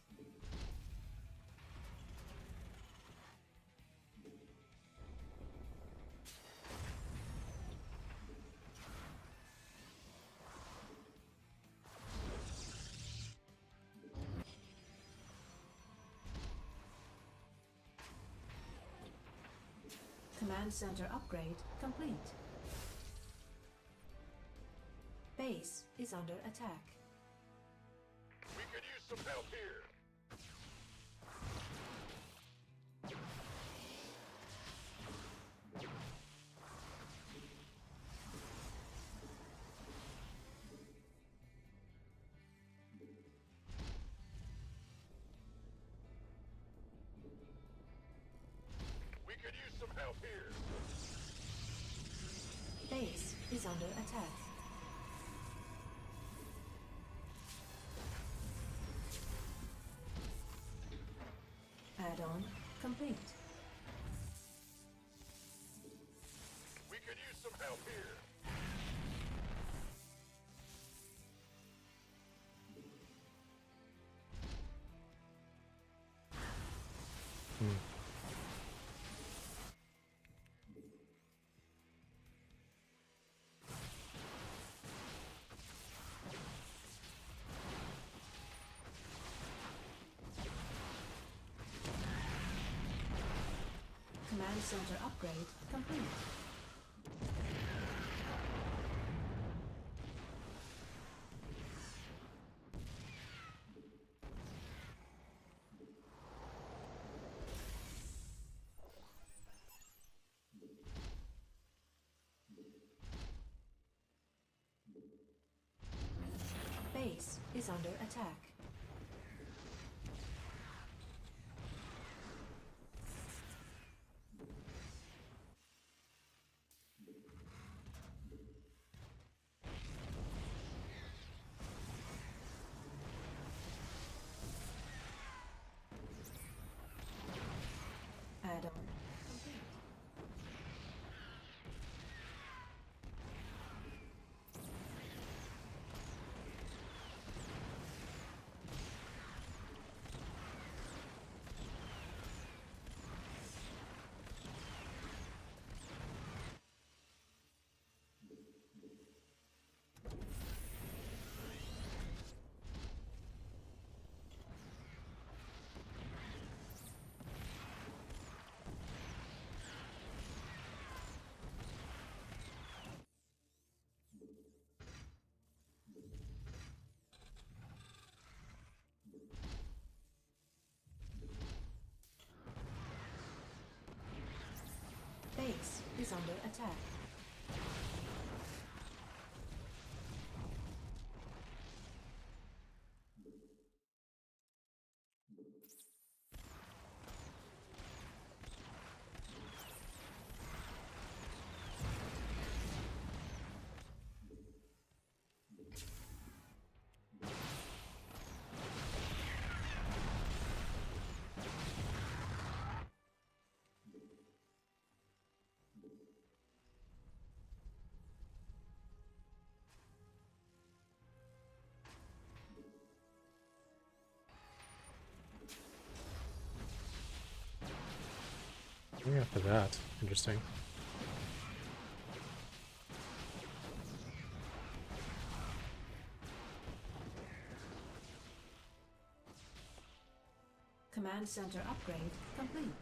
Command center upgrade complete. Base is under attack. We could use some help here. We could use some help here. Base is under attack. Add-on complete. We could use some help here. Command center upgrade complete. Base is under attack. Add-on complete. Base is under attack. Yeah, after that. Interesting. Command center upgrade complete.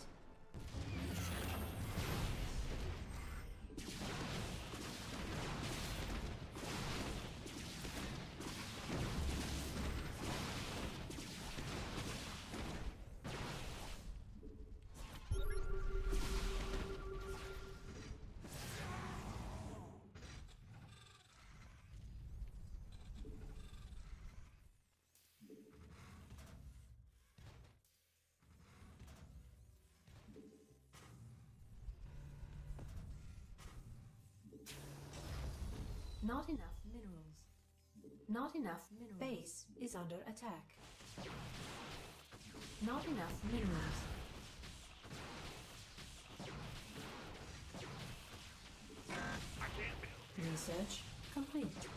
Not enough minerals. Not enough minerals. Base is under attack. Not enough minerals. I can't build. Research complete.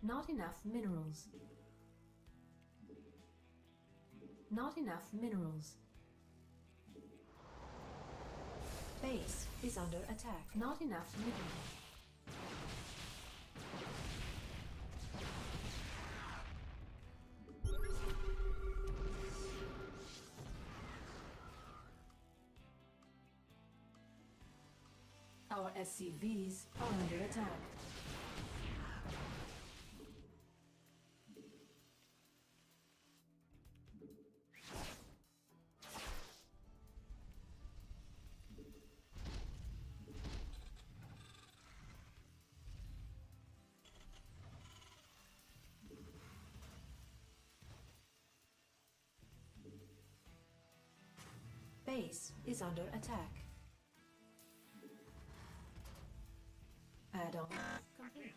Not enough minerals. Not enough minerals. Base is under attack. Not enough minerals. Our SCVs are under attack. Base is under attack. Add-on complete.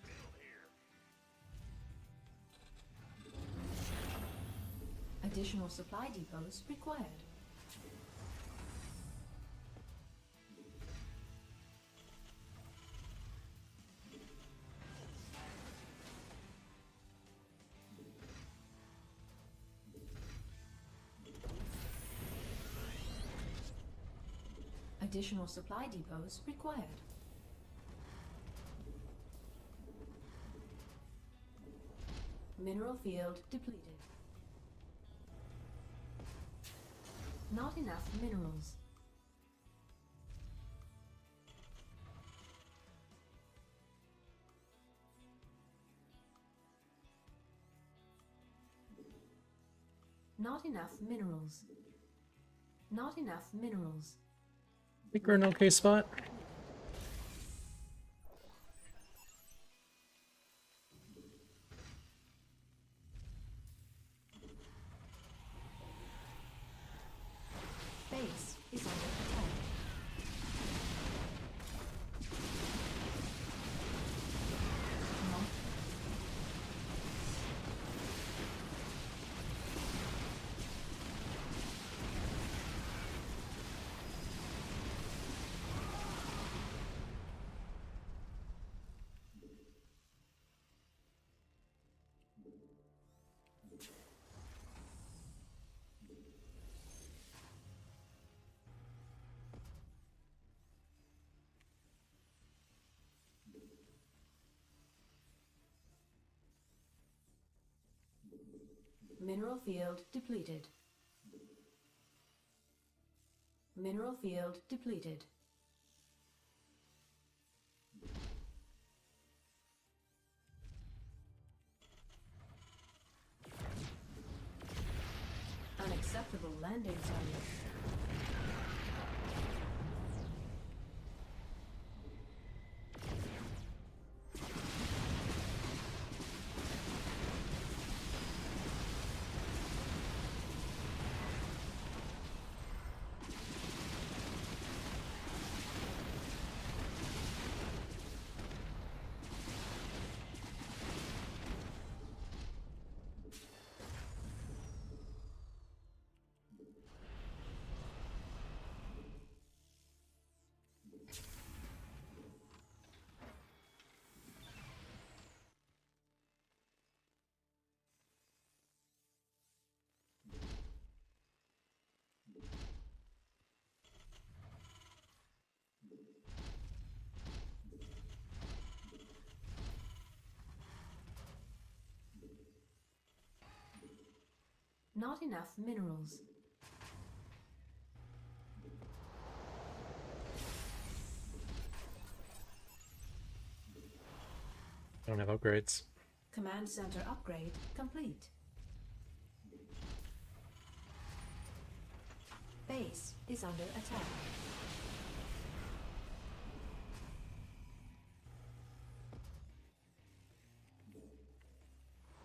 Additional supply depots required. Additional supply depots required. Mineral field depleted. Not enough minerals. Not enough minerals. Not enough minerals. I think we're in an okay spot. Base is under attack. Not Mineral field depleted. Mineral field depleted. Unacceptable landing zone. Not enough minerals. I don't have upgrades. Command center upgrade complete. Base is under attack.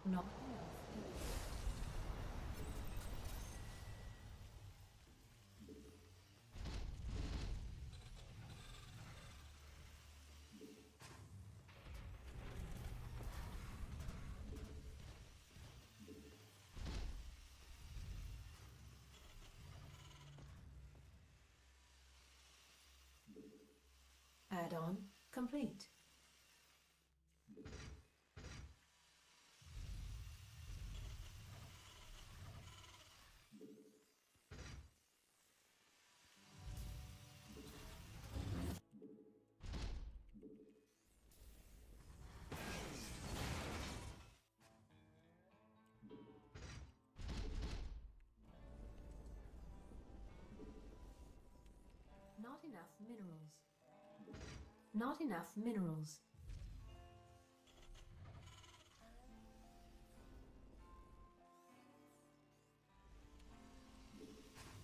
Not enough. Add-on complete. enough minerals. Not enough minerals.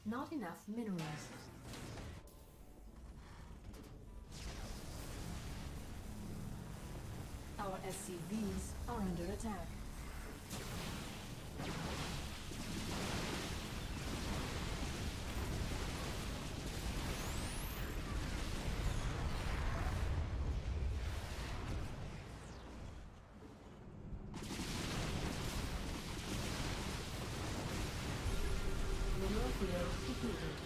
Not enough minerals. Our SCVs are under attack. Mineral field depleted.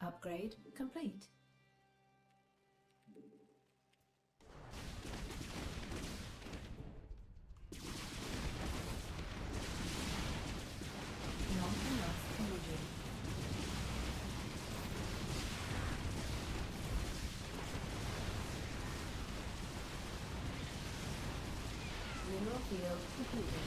Upgrade complete. Not enough energy. Mineral field depleted.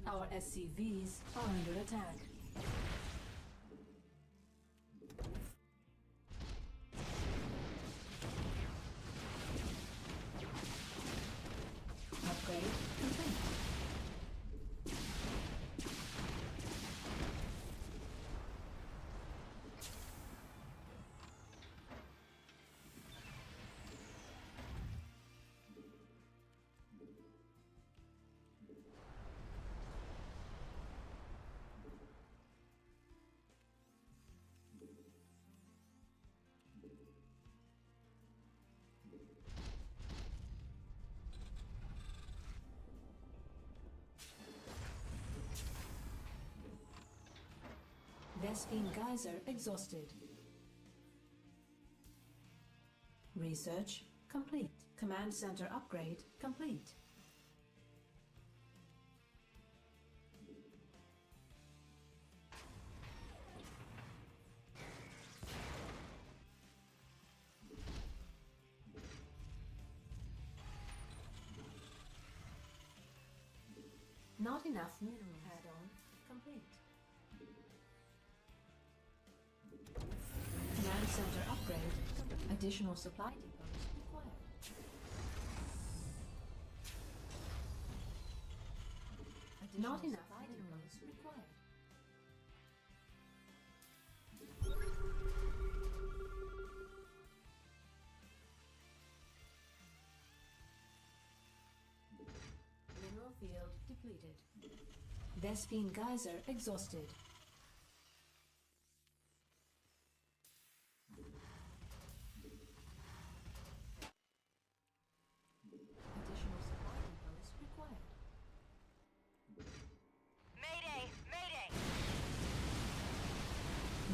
Our SCVs are under attack. Upgrade complete. Vespine geyser exhausted. Research complete. Command center upgrade complete. Not enough mineral add-on complete. Command center upgrade. Additional supply depots required. Not enough minerals required. Mineral field depleted. Vespine geyser exhausted. Additional supply depots required. Mayday! Mayday!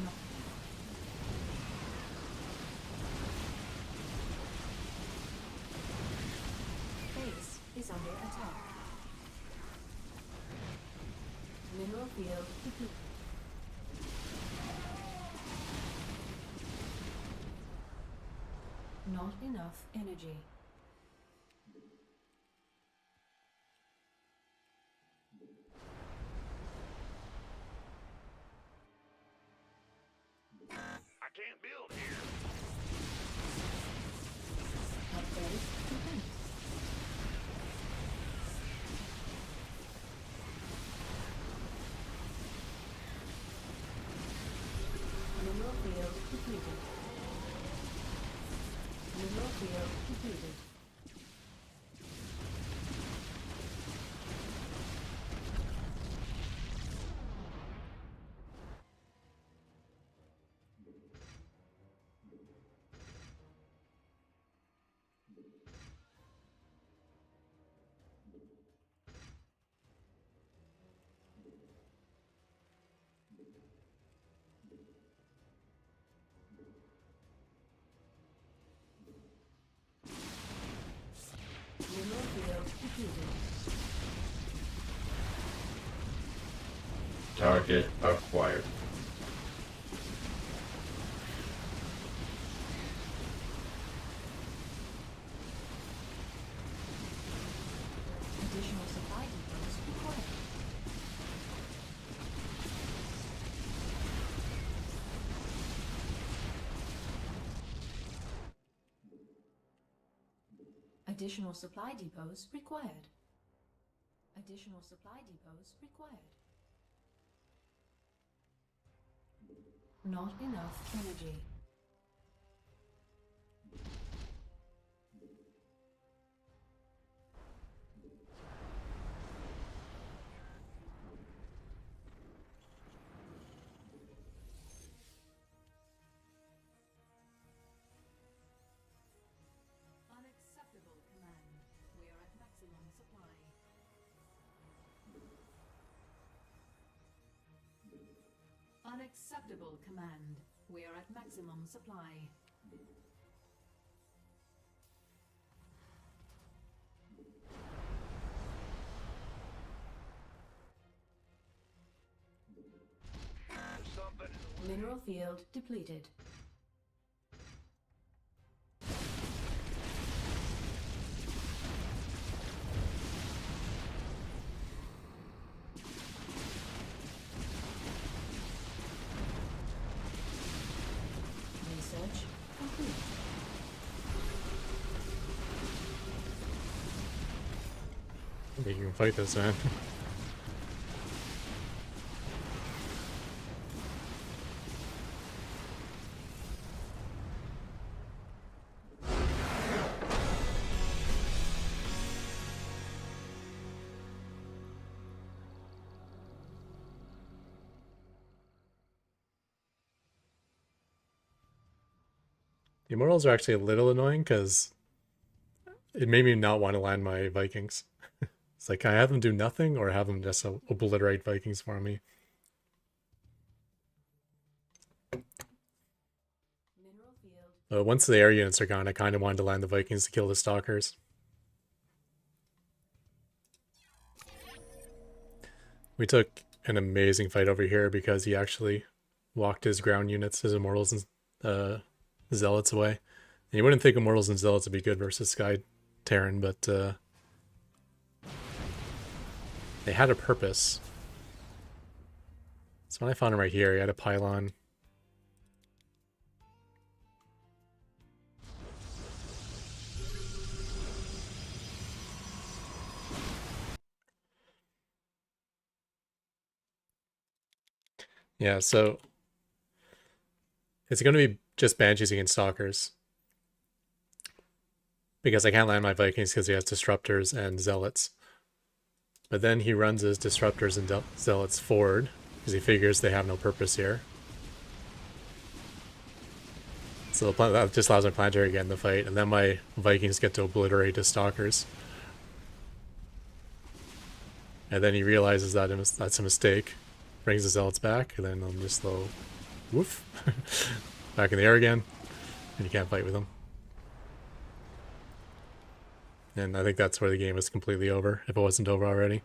No. Base is under attack. Mineral field depleted. Not enough energy. I can't build here. Upgrade complete. Mineral field depleted. Mineral field depleted. Target acquired. Additional supply depots required. Additional supply depots required. Additional supply depots required. Not enough energy. Unacceptable command. We are at maximum supply. Unacceptable command. We are at maximum supply. Something in the Mineral field depleted. Research complete. I think you can fight this, man. The Immortals are actually a little annoying because it made me not want to land my Vikings. It's like, can I have them do nothing or have them just obliterate Vikings for me? Mineral field. Once the air units are gone, I kind of wanted to land the Vikings to kill the Stalkers. We took an amazing fight over here because he actually walked his ground units, his Immortals and Zealots away. And you wouldn't think Immortals and Zealots would be good versus Sky Terran, but they had a purpose. So when I found him right here, he had a pylon. Yeah, so it's going to be just Banshees against Stalkers. Because I can't land my Vikings because he has Disruptors and Zealots. But then he runs his Disruptors and Zealots forward because he figures they have no purpose here. So that just allows my planetary again to fight, and then my Vikings get to obliterate his Stalkers. And then he realizes that that's a mistake, brings the Zealots back, and then I'm just slow, woof, back in the air again, and you can't fight with him. And I think that's where the game is completely over, if it wasn't over already.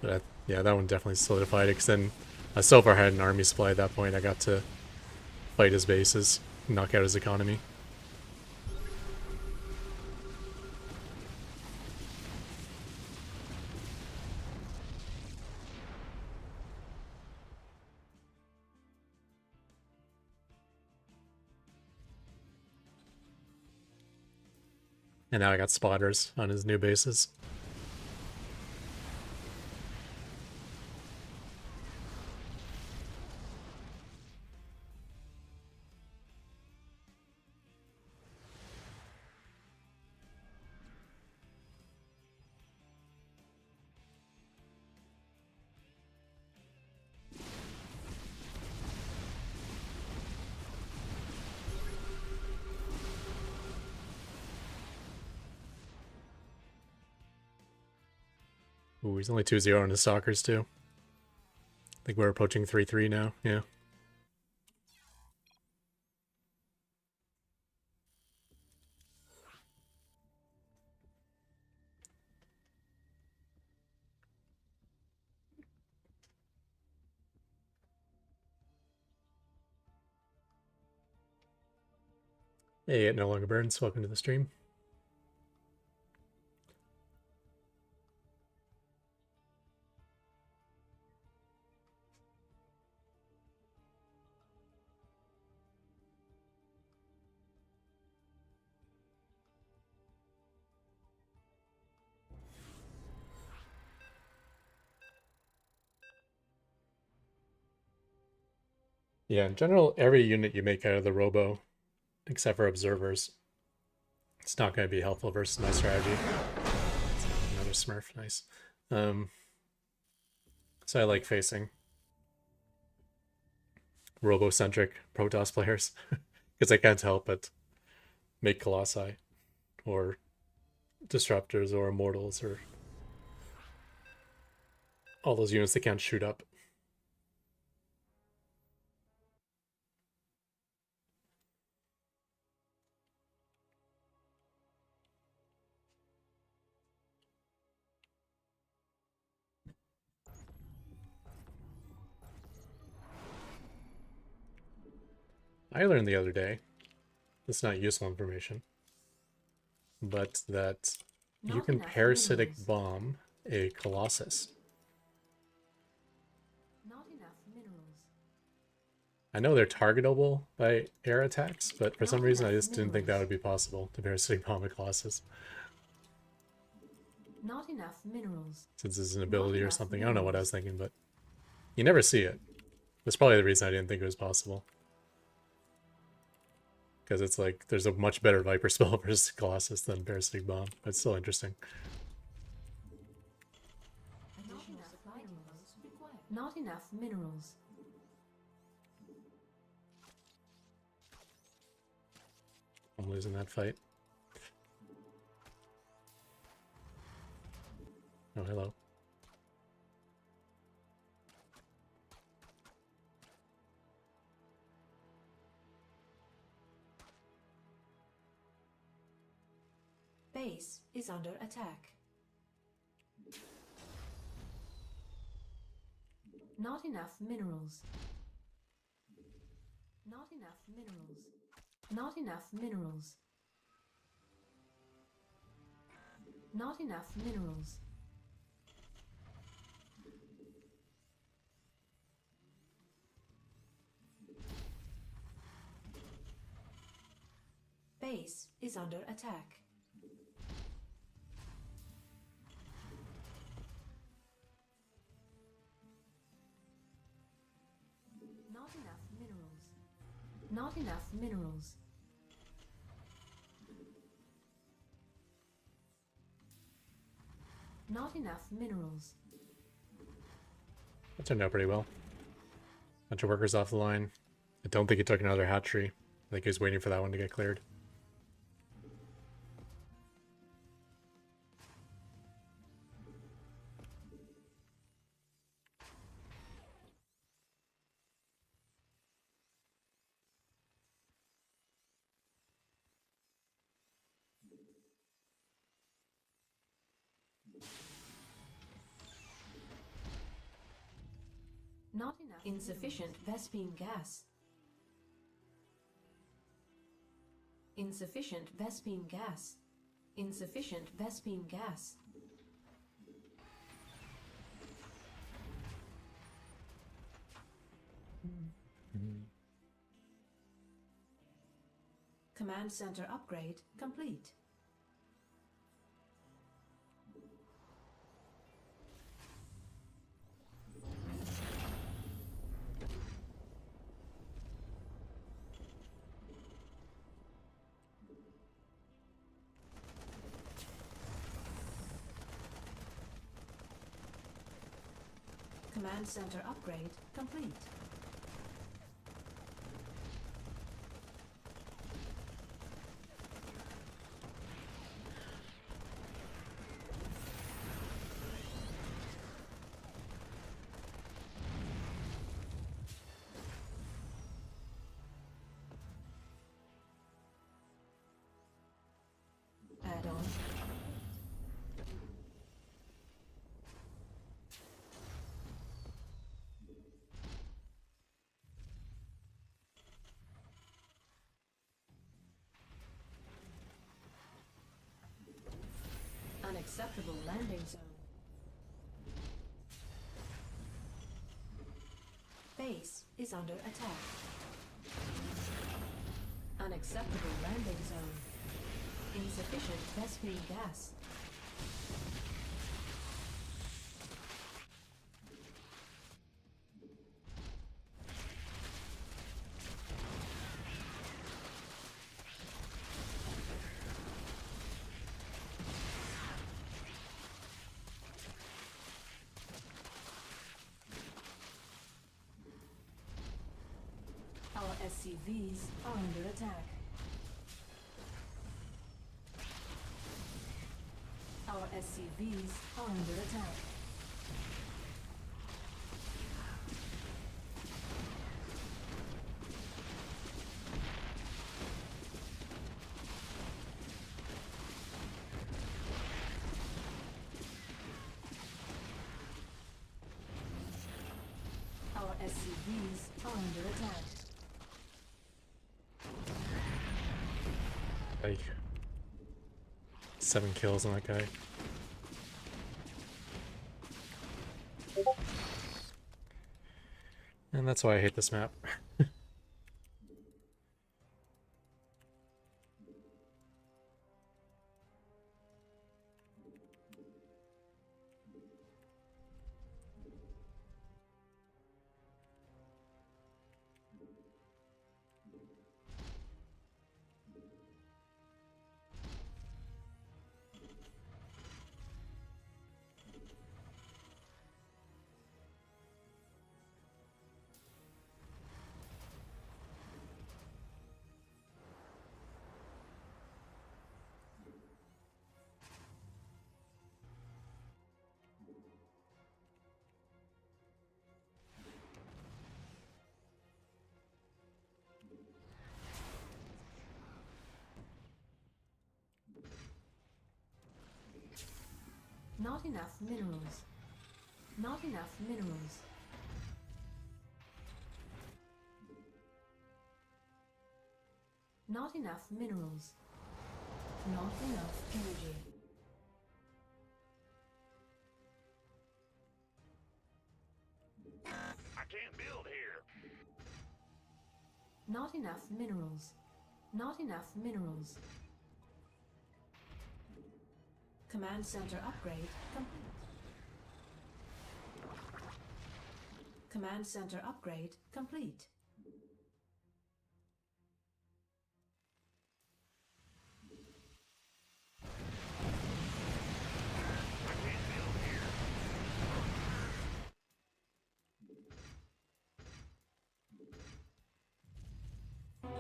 But yeah, that one definitely solidified it, because then I so far had an army supply at that point, I got to fight his bases, knock out his economy. And now I got spotters on his new bases. Ooh, he's only 2-0 on his Stalkers too. I think we're approaching 3-3 now, yeah. Hey, it no longer burns. Welcome to the stream. Yeah, in general, every unit you make out of the robo, except for observers, it's not going to be helpful versus my strategy. Another smurf, nice. So I like facing robo-centric Protoss players because I can't help but make Colossi or Disruptors or Immortals or all those units that can't shoot up. I learned the other day, it's not useful information, but that you Not can enough parasitic minerals. bomb a Colossus. Not enough minerals. I know they're targetable by air attacks, but for some Not reason I enough just didn't think that minerals. would be possible to parasitic bomb a Colossus. Not enough minerals. Since it's an ability or enough something. I don't know what I was minerals. thinking, but you never see it. That's probably the reason I didn't think it was possible. Because it's like, there's a much better Viper spell versus Colossus than Parasitic Bomb. But it's still interesting. Not enough minerals required. Not enough minerals. I'm losing that fight. Oh, hello. Base is under attack. Not enough minerals. Not enough minerals. Not enough minerals. Not enough minerals. Base is under attack. Not enough minerals. Not enough minerals. Not enough minerals. That turned out pretty well. Bunch of workers off the line. I don't think he took another hatchery. I think he was waiting for that one to get cleared. Not enough. Insufficient Vespine gas. Insufficient Vespine gas. Insufficient Vespine gas. Command center upgrade complete. Command center upgrade complete. Add-on. Unacceptable landing zone. Base is under attack. Unacceptable landing zone. Insufficient Vespene gas. Our SCVs are under attack. Our SCVs are under attack. Our SCVs are under attack. Like 7 kills on that guy. And that's why I hate this map. Not enough minerals. Not enough minerals. Not enough minerals. Not enough energy. I can't build here. Not enough minerals. Not enough minerals. Command center upgrade complete. Command center upgrade complete.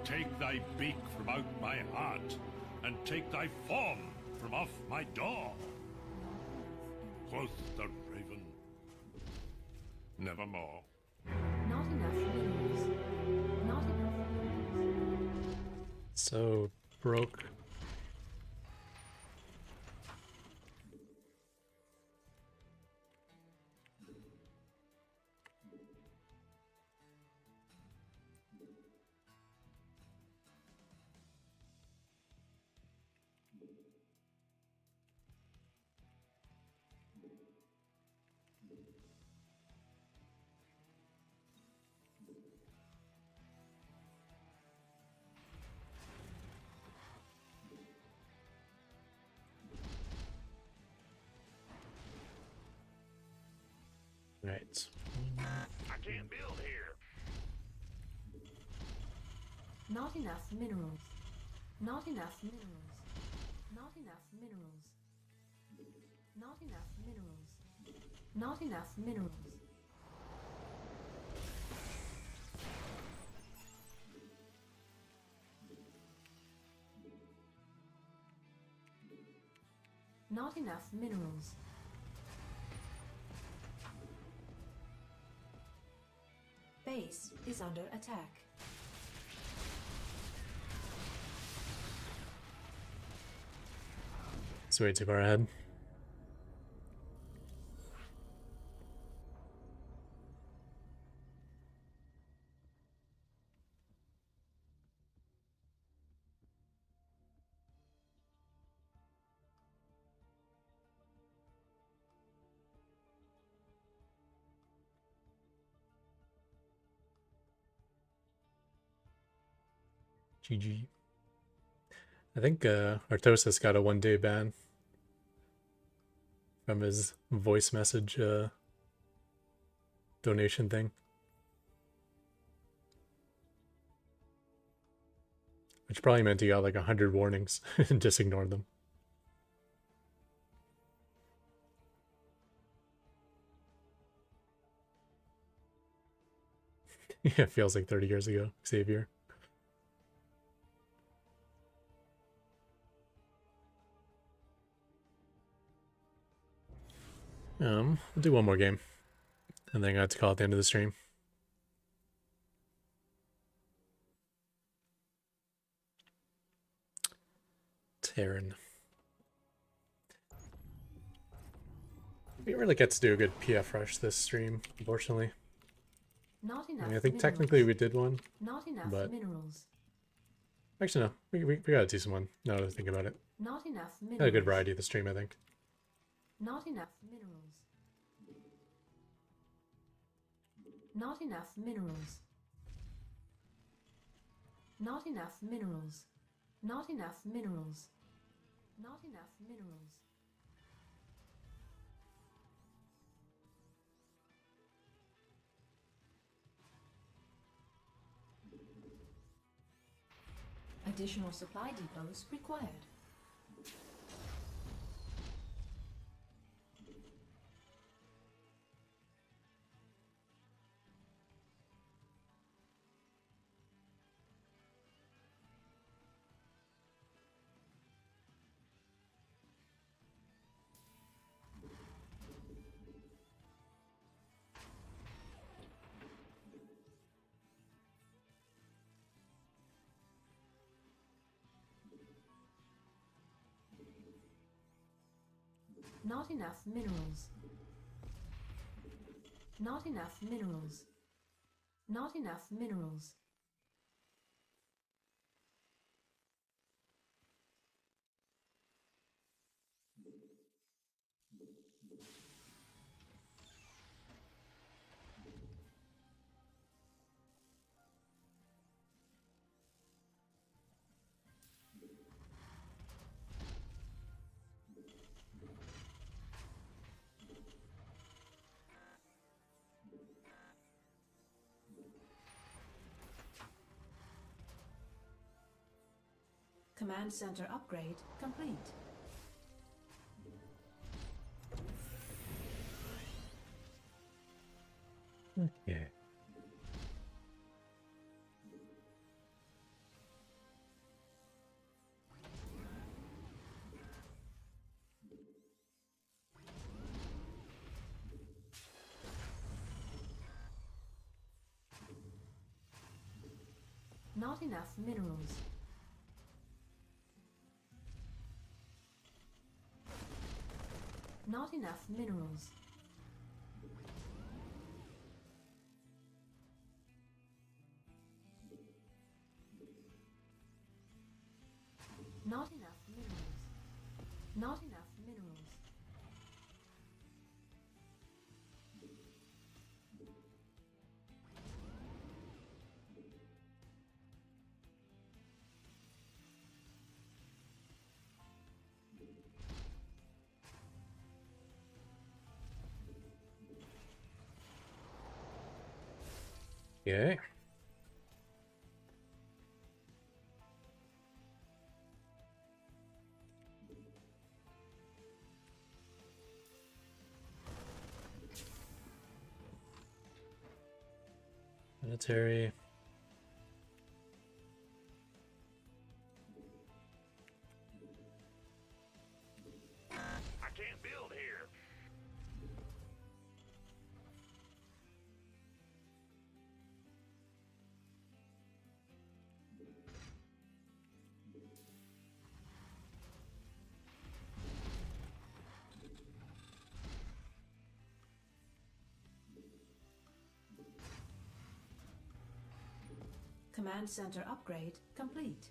Take thy beak from out my heart, and take thy form from off my door. Quoth the raven, nevermore. Not enough minerals. Not enough minerals. So broke. Right. I can't build here. Not enough minerals. Not enough minerals. Not enough minerals. Not enough minerals. Not enough minerals. Not enough minerals. Base is under attack. It's way too far ahead. GG. I think Artosis got a 1-day ban from his voice message donation thing. Which probably meant he got like 100 warnings and just ignored them. Yeah, it feels like 30 years ago, Xavier. We'll do one more game. And then I got to call it the end of the stream. Terran. We didn't really get to do a good PF rush this stream, unfortunately. Not enough I mean, I think minerals. technically we did one. Not enough but- minerals. Actually, no. We got a decent one, now that I think about it. Not enough minerals. Had a good variety of the stream, I think. Not enough minerals. Not enough minerals. Not enough minerals. Not enough minerals. Not enough minerals. Additional supply depots required. Not enough minerals. Not enough minerals. Not enough minerals. Command center upgrade complete. Yeah. Not enough minerals. Not enough minerals. Not enough minerals. Not enough minerals. Yeah. Military. I can't build here. Command center upgrade complete.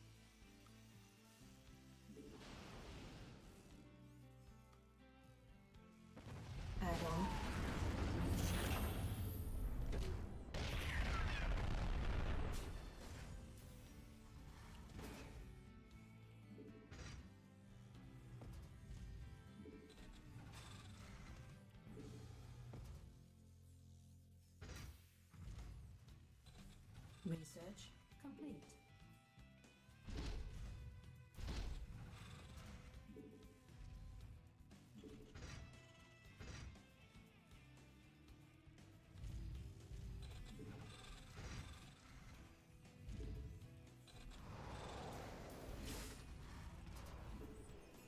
Add-on. Research complete.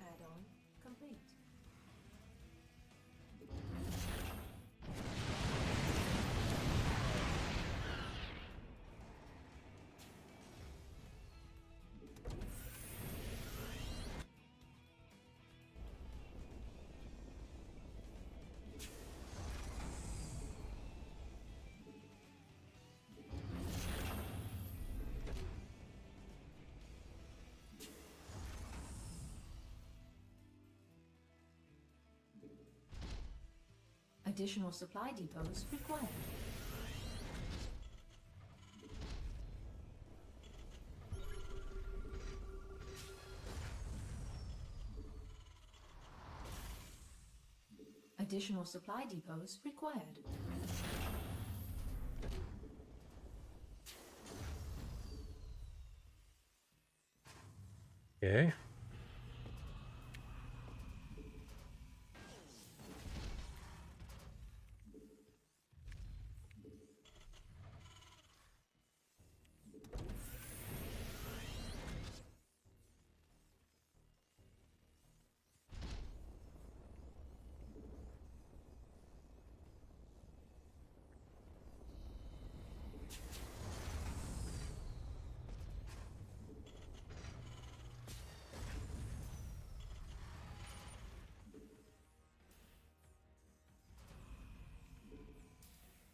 Add-on complete. Additional supply depots required. Additional supply depots required. Okay.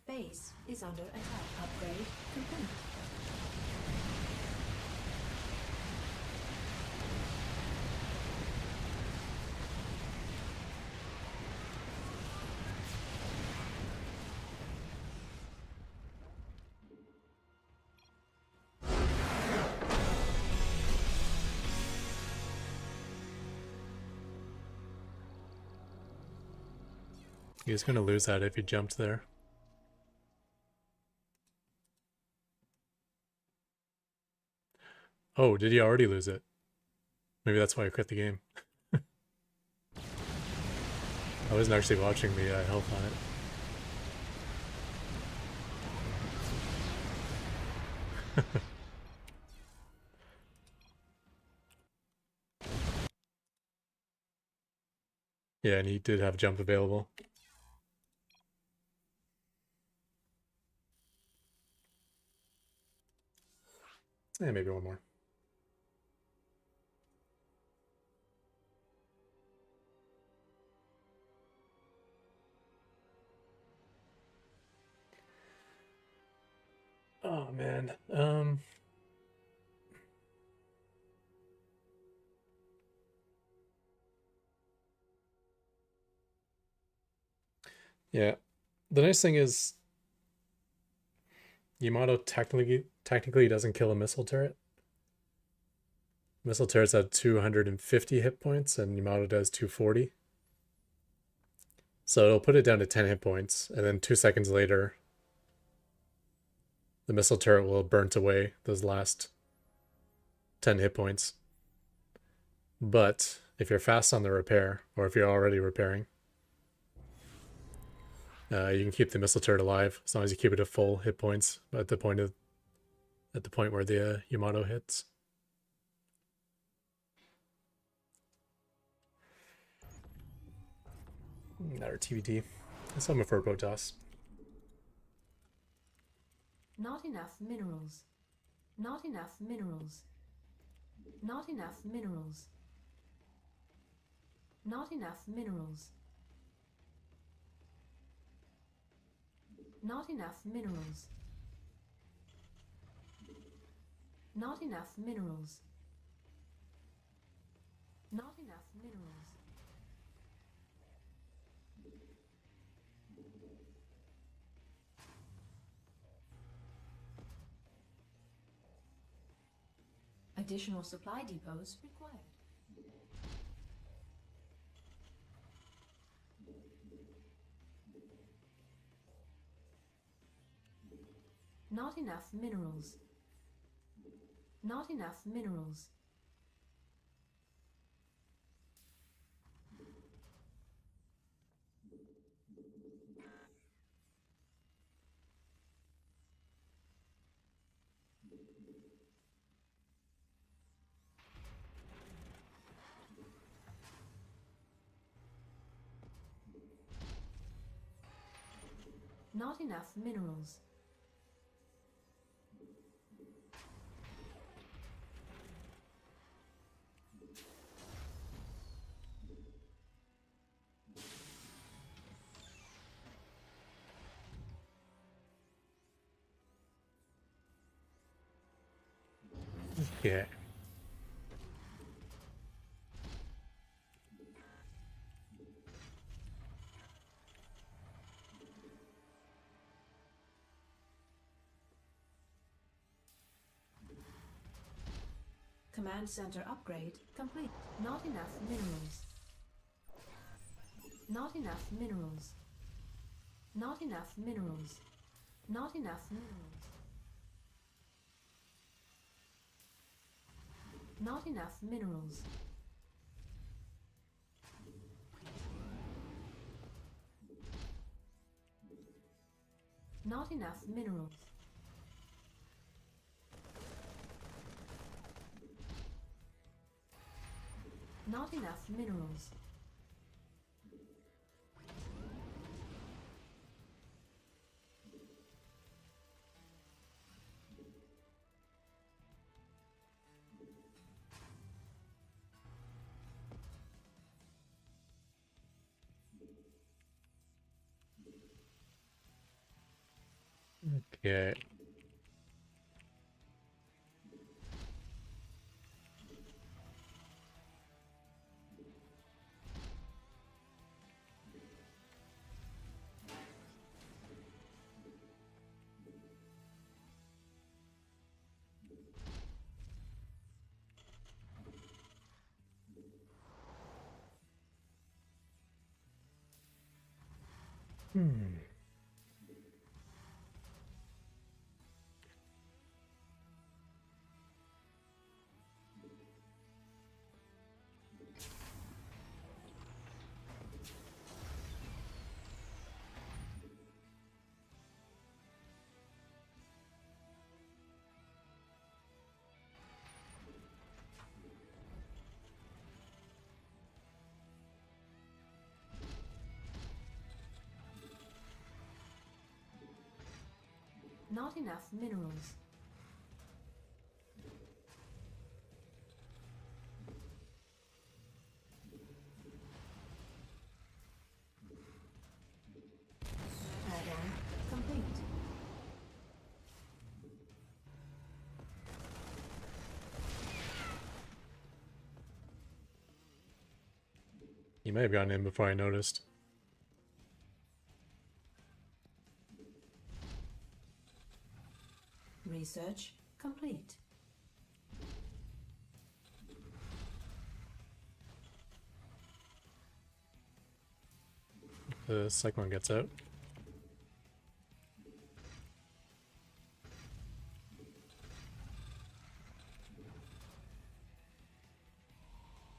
Base is under attack. Upgrade complete. He's gonna lose that if he jumped there. Oh, did he already lose it? Maybe that's why I quit the game. I wasn't actually watching the health on it. Yeah, and he did have jump available. Yeah, maybe one more. Oh man. Yeah. The nice thing is Yamato technically doesn't kill a missile turret. Missile turrets have 250 hit points and Yamato does 240. So it'll put it down to 10 hit points, and then 2 seconds later the missile turret will have burnt away those last 10 hit points. But if you're fast on the repair, or if you're already repairing, you can keep the missile turret alive as long as you keep it at full hit points at the point where the Yamato hits. Another TVT. Let's summon for a Protoss. Not enough minerals. Not enough minerals. Not enough minerals. Not enough minerals. Not enough minerals. Not enough minerals. Not enough minerals. Additional supply depots required. Not enough minerals. Not enough minerals. Not enough minerals. Yeah. Command center upgrade complete. Not enough minerals. Not enough minerals. Not enough minerals. Not enough minerals. Not enough minerals. Not enough minerals. Not enough minerals. Okay. Hmm. Not enough minerals. Add-on complete. You may have gotten in before I noticed. Research complete. The cyclone gets out.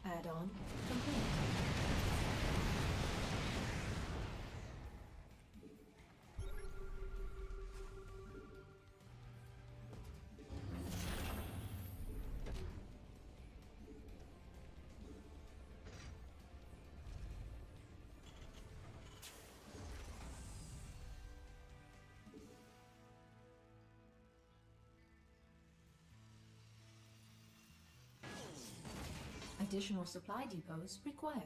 Add-on complete. Additional supply depots required.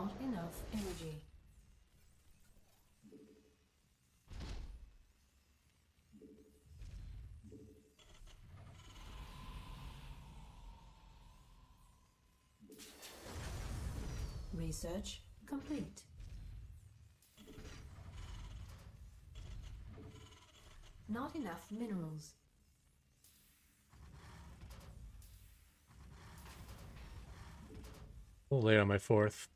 Not enough energy. Research complete. Not enough minerals. A little late on my fourth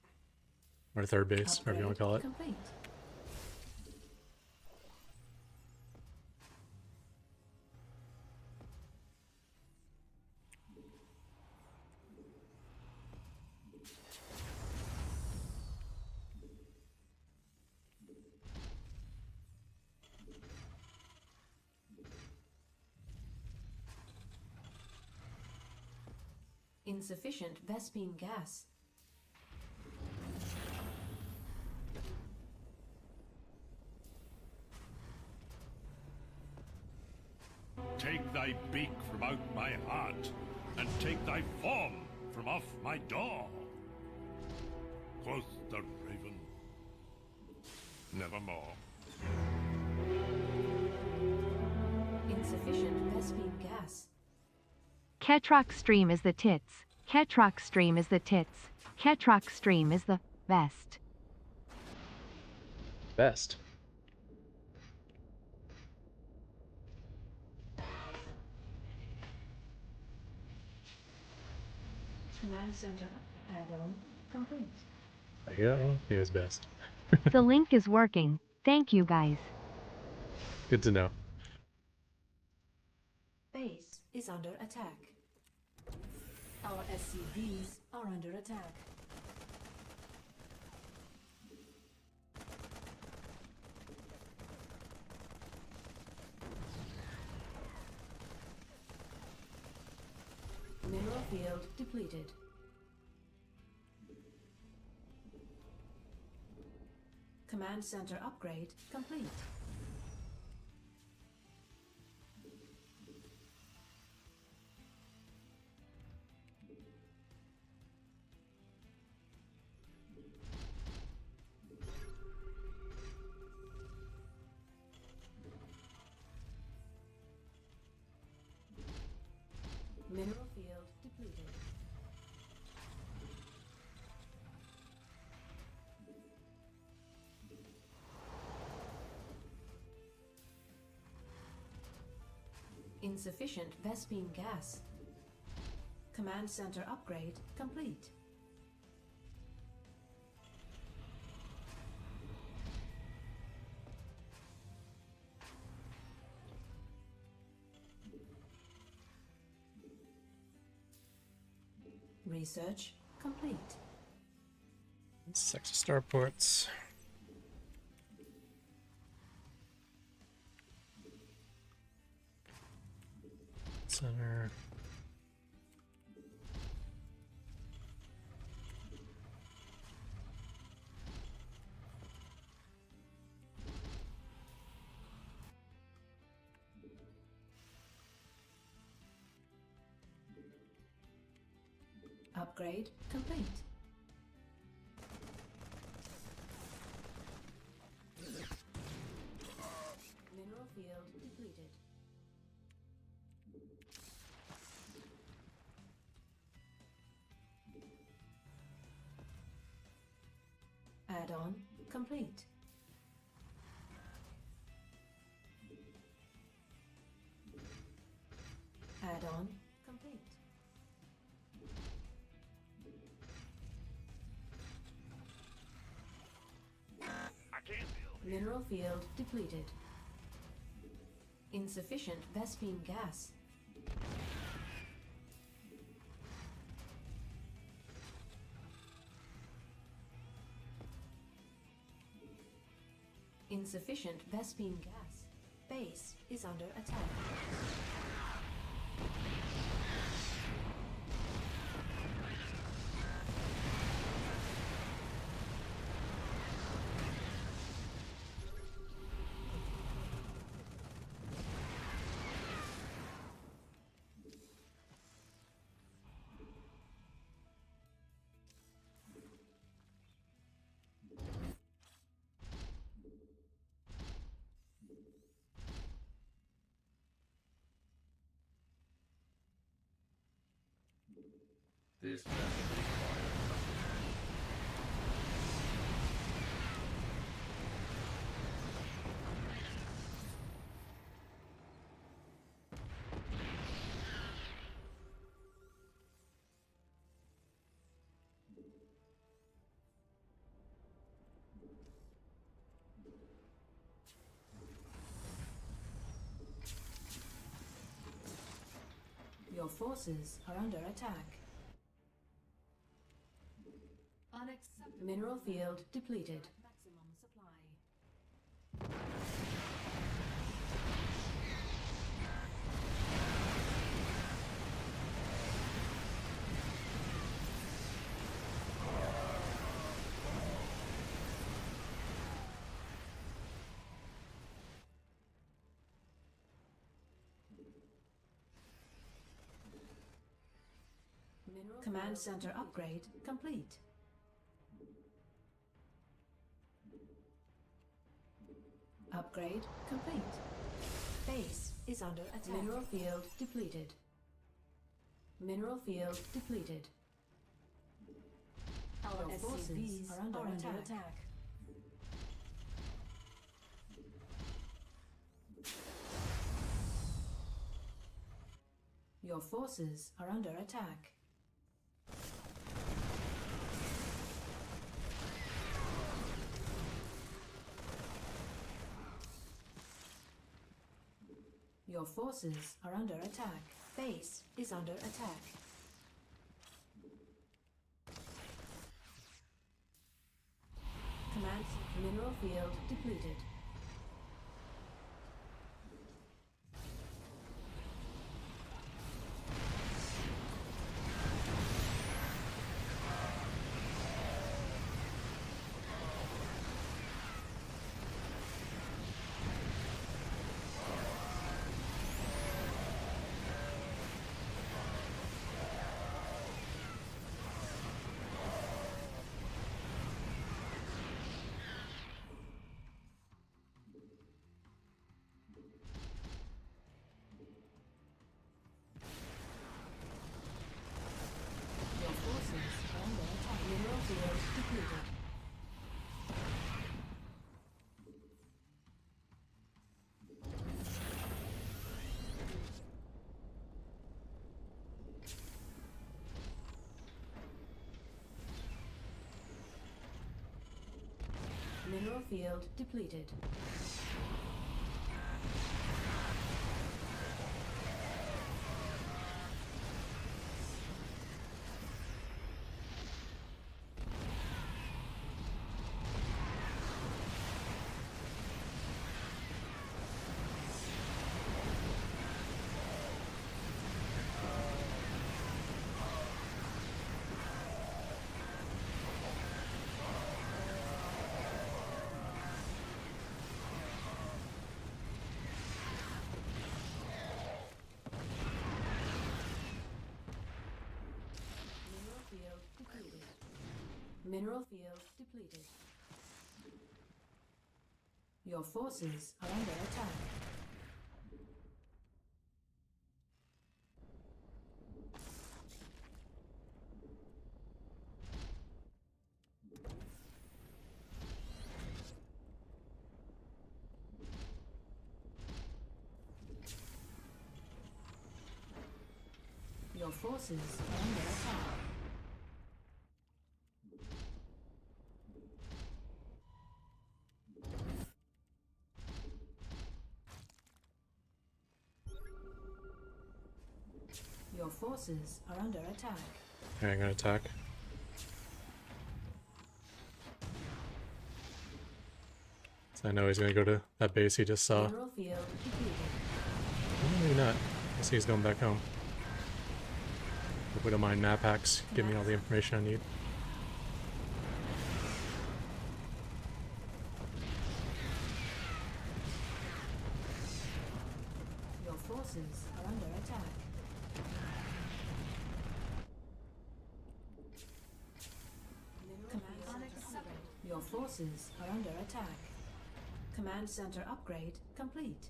or third base, whatever you want to call it. Complete. Insufficient Vespine gas. Take thy beak from out my heart, and take thy form from off my door. Quoth the raven, nevermore. Insufficient Vespine gas. Ketrock stream is the tits. Ketrock stream is the tits. Ketrock stream is the best. Best. Command center add-on complete. There you go. He was best. The link is working. Thank you guys. Good to know. Base is under attack. Our SCVs are under attack. Mineral field depleted. Command center upgrade complete. Mineral field depleted. Insufficient Vespine gas. Command center upgrade complete. Research complete. Sector starports. Center. Upgrade complete. Mineral field depleted. Add-on complete. Add-on complete. I can't build. Mineral field depleted. Insufficient Vespine gas. Insufficient Vespine gas. Base is under attack. This vessel requires Your forces are under attack. Unacceptable. Mineral field depleted. Maximum supply. Command center upgrade complete. Upgrade complete. Base is under attack. Mineral field depleted. Mineral field depleted. Our SCVs are under attack. Your forces are under attack. Your forces are under attack. Base is under attack. Command mineral field depleted. Your forces are under attack. Mineral field depleted. Mineral field depleted. Mineral field depleted. Your forces are under attack. Your forces are under attack. Your forces are under attack. Okay, I'm gonna attack. So I know he's gonna go to that base he just saw. Mineral field depleted. Well, maybe not. I see he's going back home. Hope we don't mind map hacks. Give me all the information I need. Your forces are under attack. Your forces are under attack. Command center upgrade complete.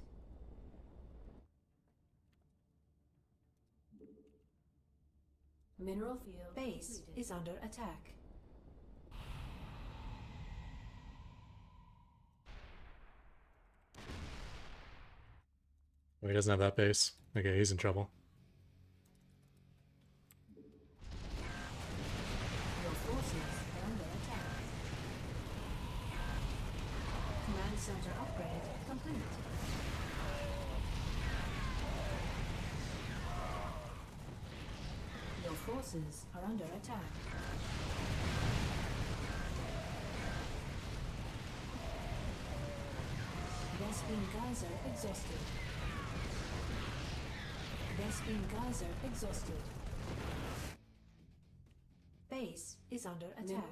Mineral field base is under attack. Oh, he doesn't have that base. Okay, he's in trouble. Your forces are under attack. Command center upgrade complete. Your forces are under attack. Vespene geyser exhausted. Vespene geyser exhausted. Base is under attack.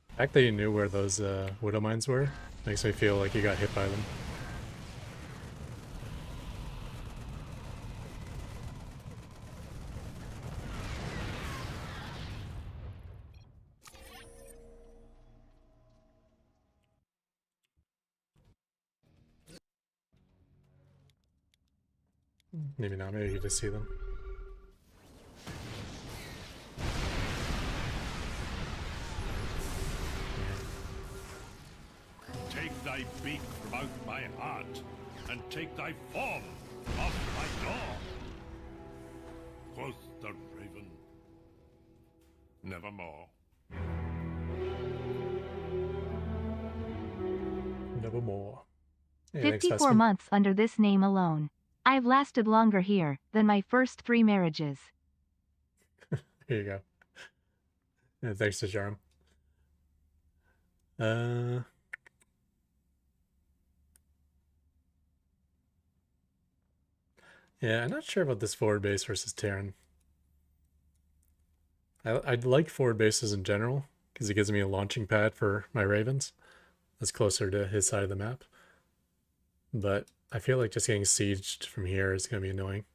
The fact that you knew where those widow mines were makes me feel like you got hit by them. Maybe not, maybe you just see them. Take thy beak from out my heart, and take thy form from off my door. Quoth the raven, nevermore. Nevermore. Hey, thanks, 54 Vespene. months under this name alone. I've lasted longer here than my first 3 marriages. Here you go. Yeah, thanks to Jarm. Yeah, I'm not sure about this forward base versus Terran. I'd like forward bases in general, because it gives me a launching pad for my Ravens. That's closer to his side of the map. But I feel like just getting sieged from here is going to be annoying.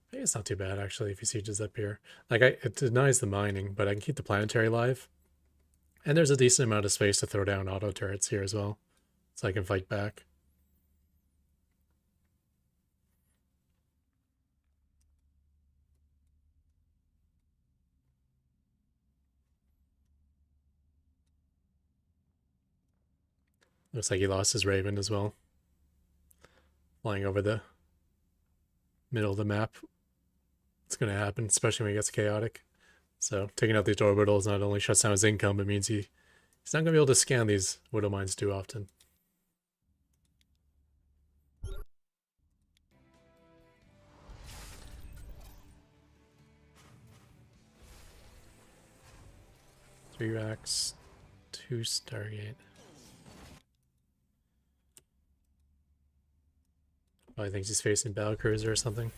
I think it's not too bad, actually, if he sieges up here. Like, it denies the mining, but I can keep the planetary alive. And there's a decent amount of space to throw down auto turrets here as well, so I can fight back. Looks like he lost his Raven as well. Flying over the middle of the map. It's going to happen, especially when he gets chaotic. So taking out these orbitals not only shuts down his income, but means he's not going to be able to scan these Widow Mines too often. Three racks, 2 Stargate. Oh, I think he's facing Battlecruiser or something.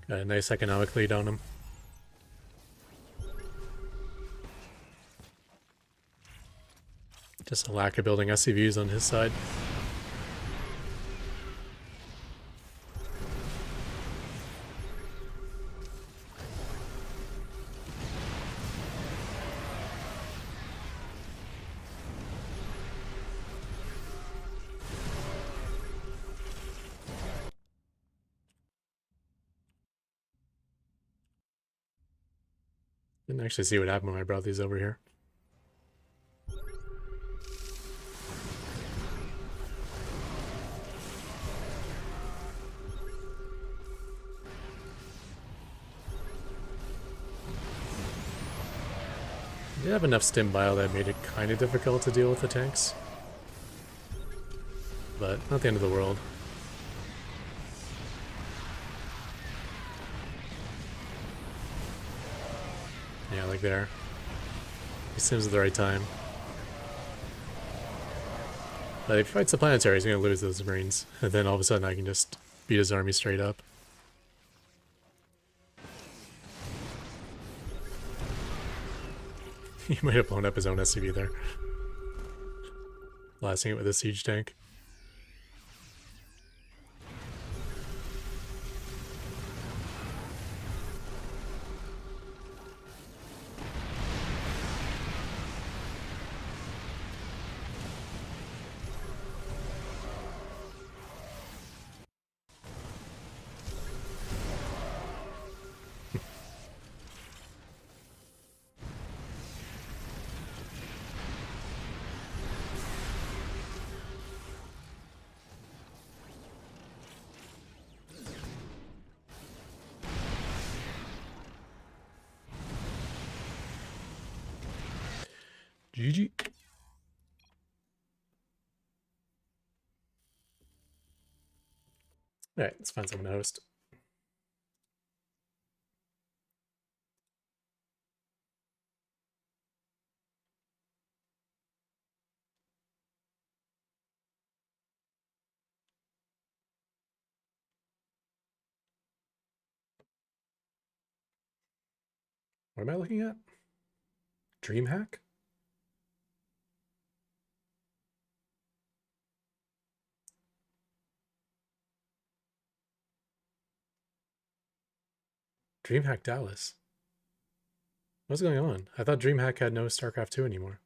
Got a nice economic lead on him. Just a lack of building SCVs on his side. Didn't actually see what happened when I brought these over here. did have enough stim bile that made it kind of difficult to deal with the tanks. But not the end of the world. Yeah, like there. He sims at the right time. But if he fights the planetary, he's going to lose those Marines. And then all of a sudden I can just beat his army straight up. He might have blown up his own SCV there. Blasting it with a siege tank. GG. Alright, let's find someone to host. What am I looking at? DreamHack? DreamHack Dallas. What's going on? I thought DreamHack had no StarCraft 2 anymore.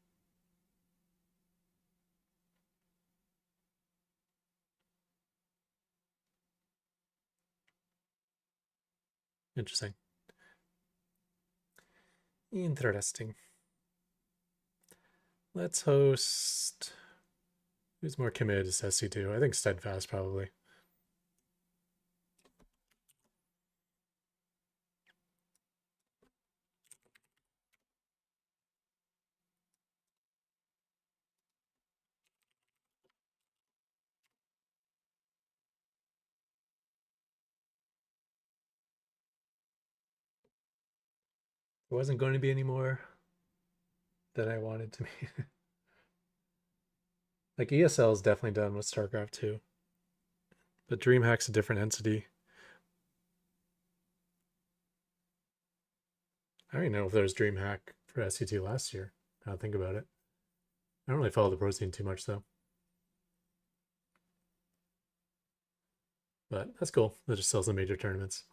Interesting. Interesting. Let's host... Who's more committed to SC2? I think Steadfast, probably. It wasn't going to be any more than I wanted to be. Like, ESL is definitely done with StarCraft 2. But DreamHack's a different entity. I don't even know if there was DreamHack for SC2 last year. Now I think about it. I don't really follow the pro scene too much, though. But that's cool. That just sells the major tournaments.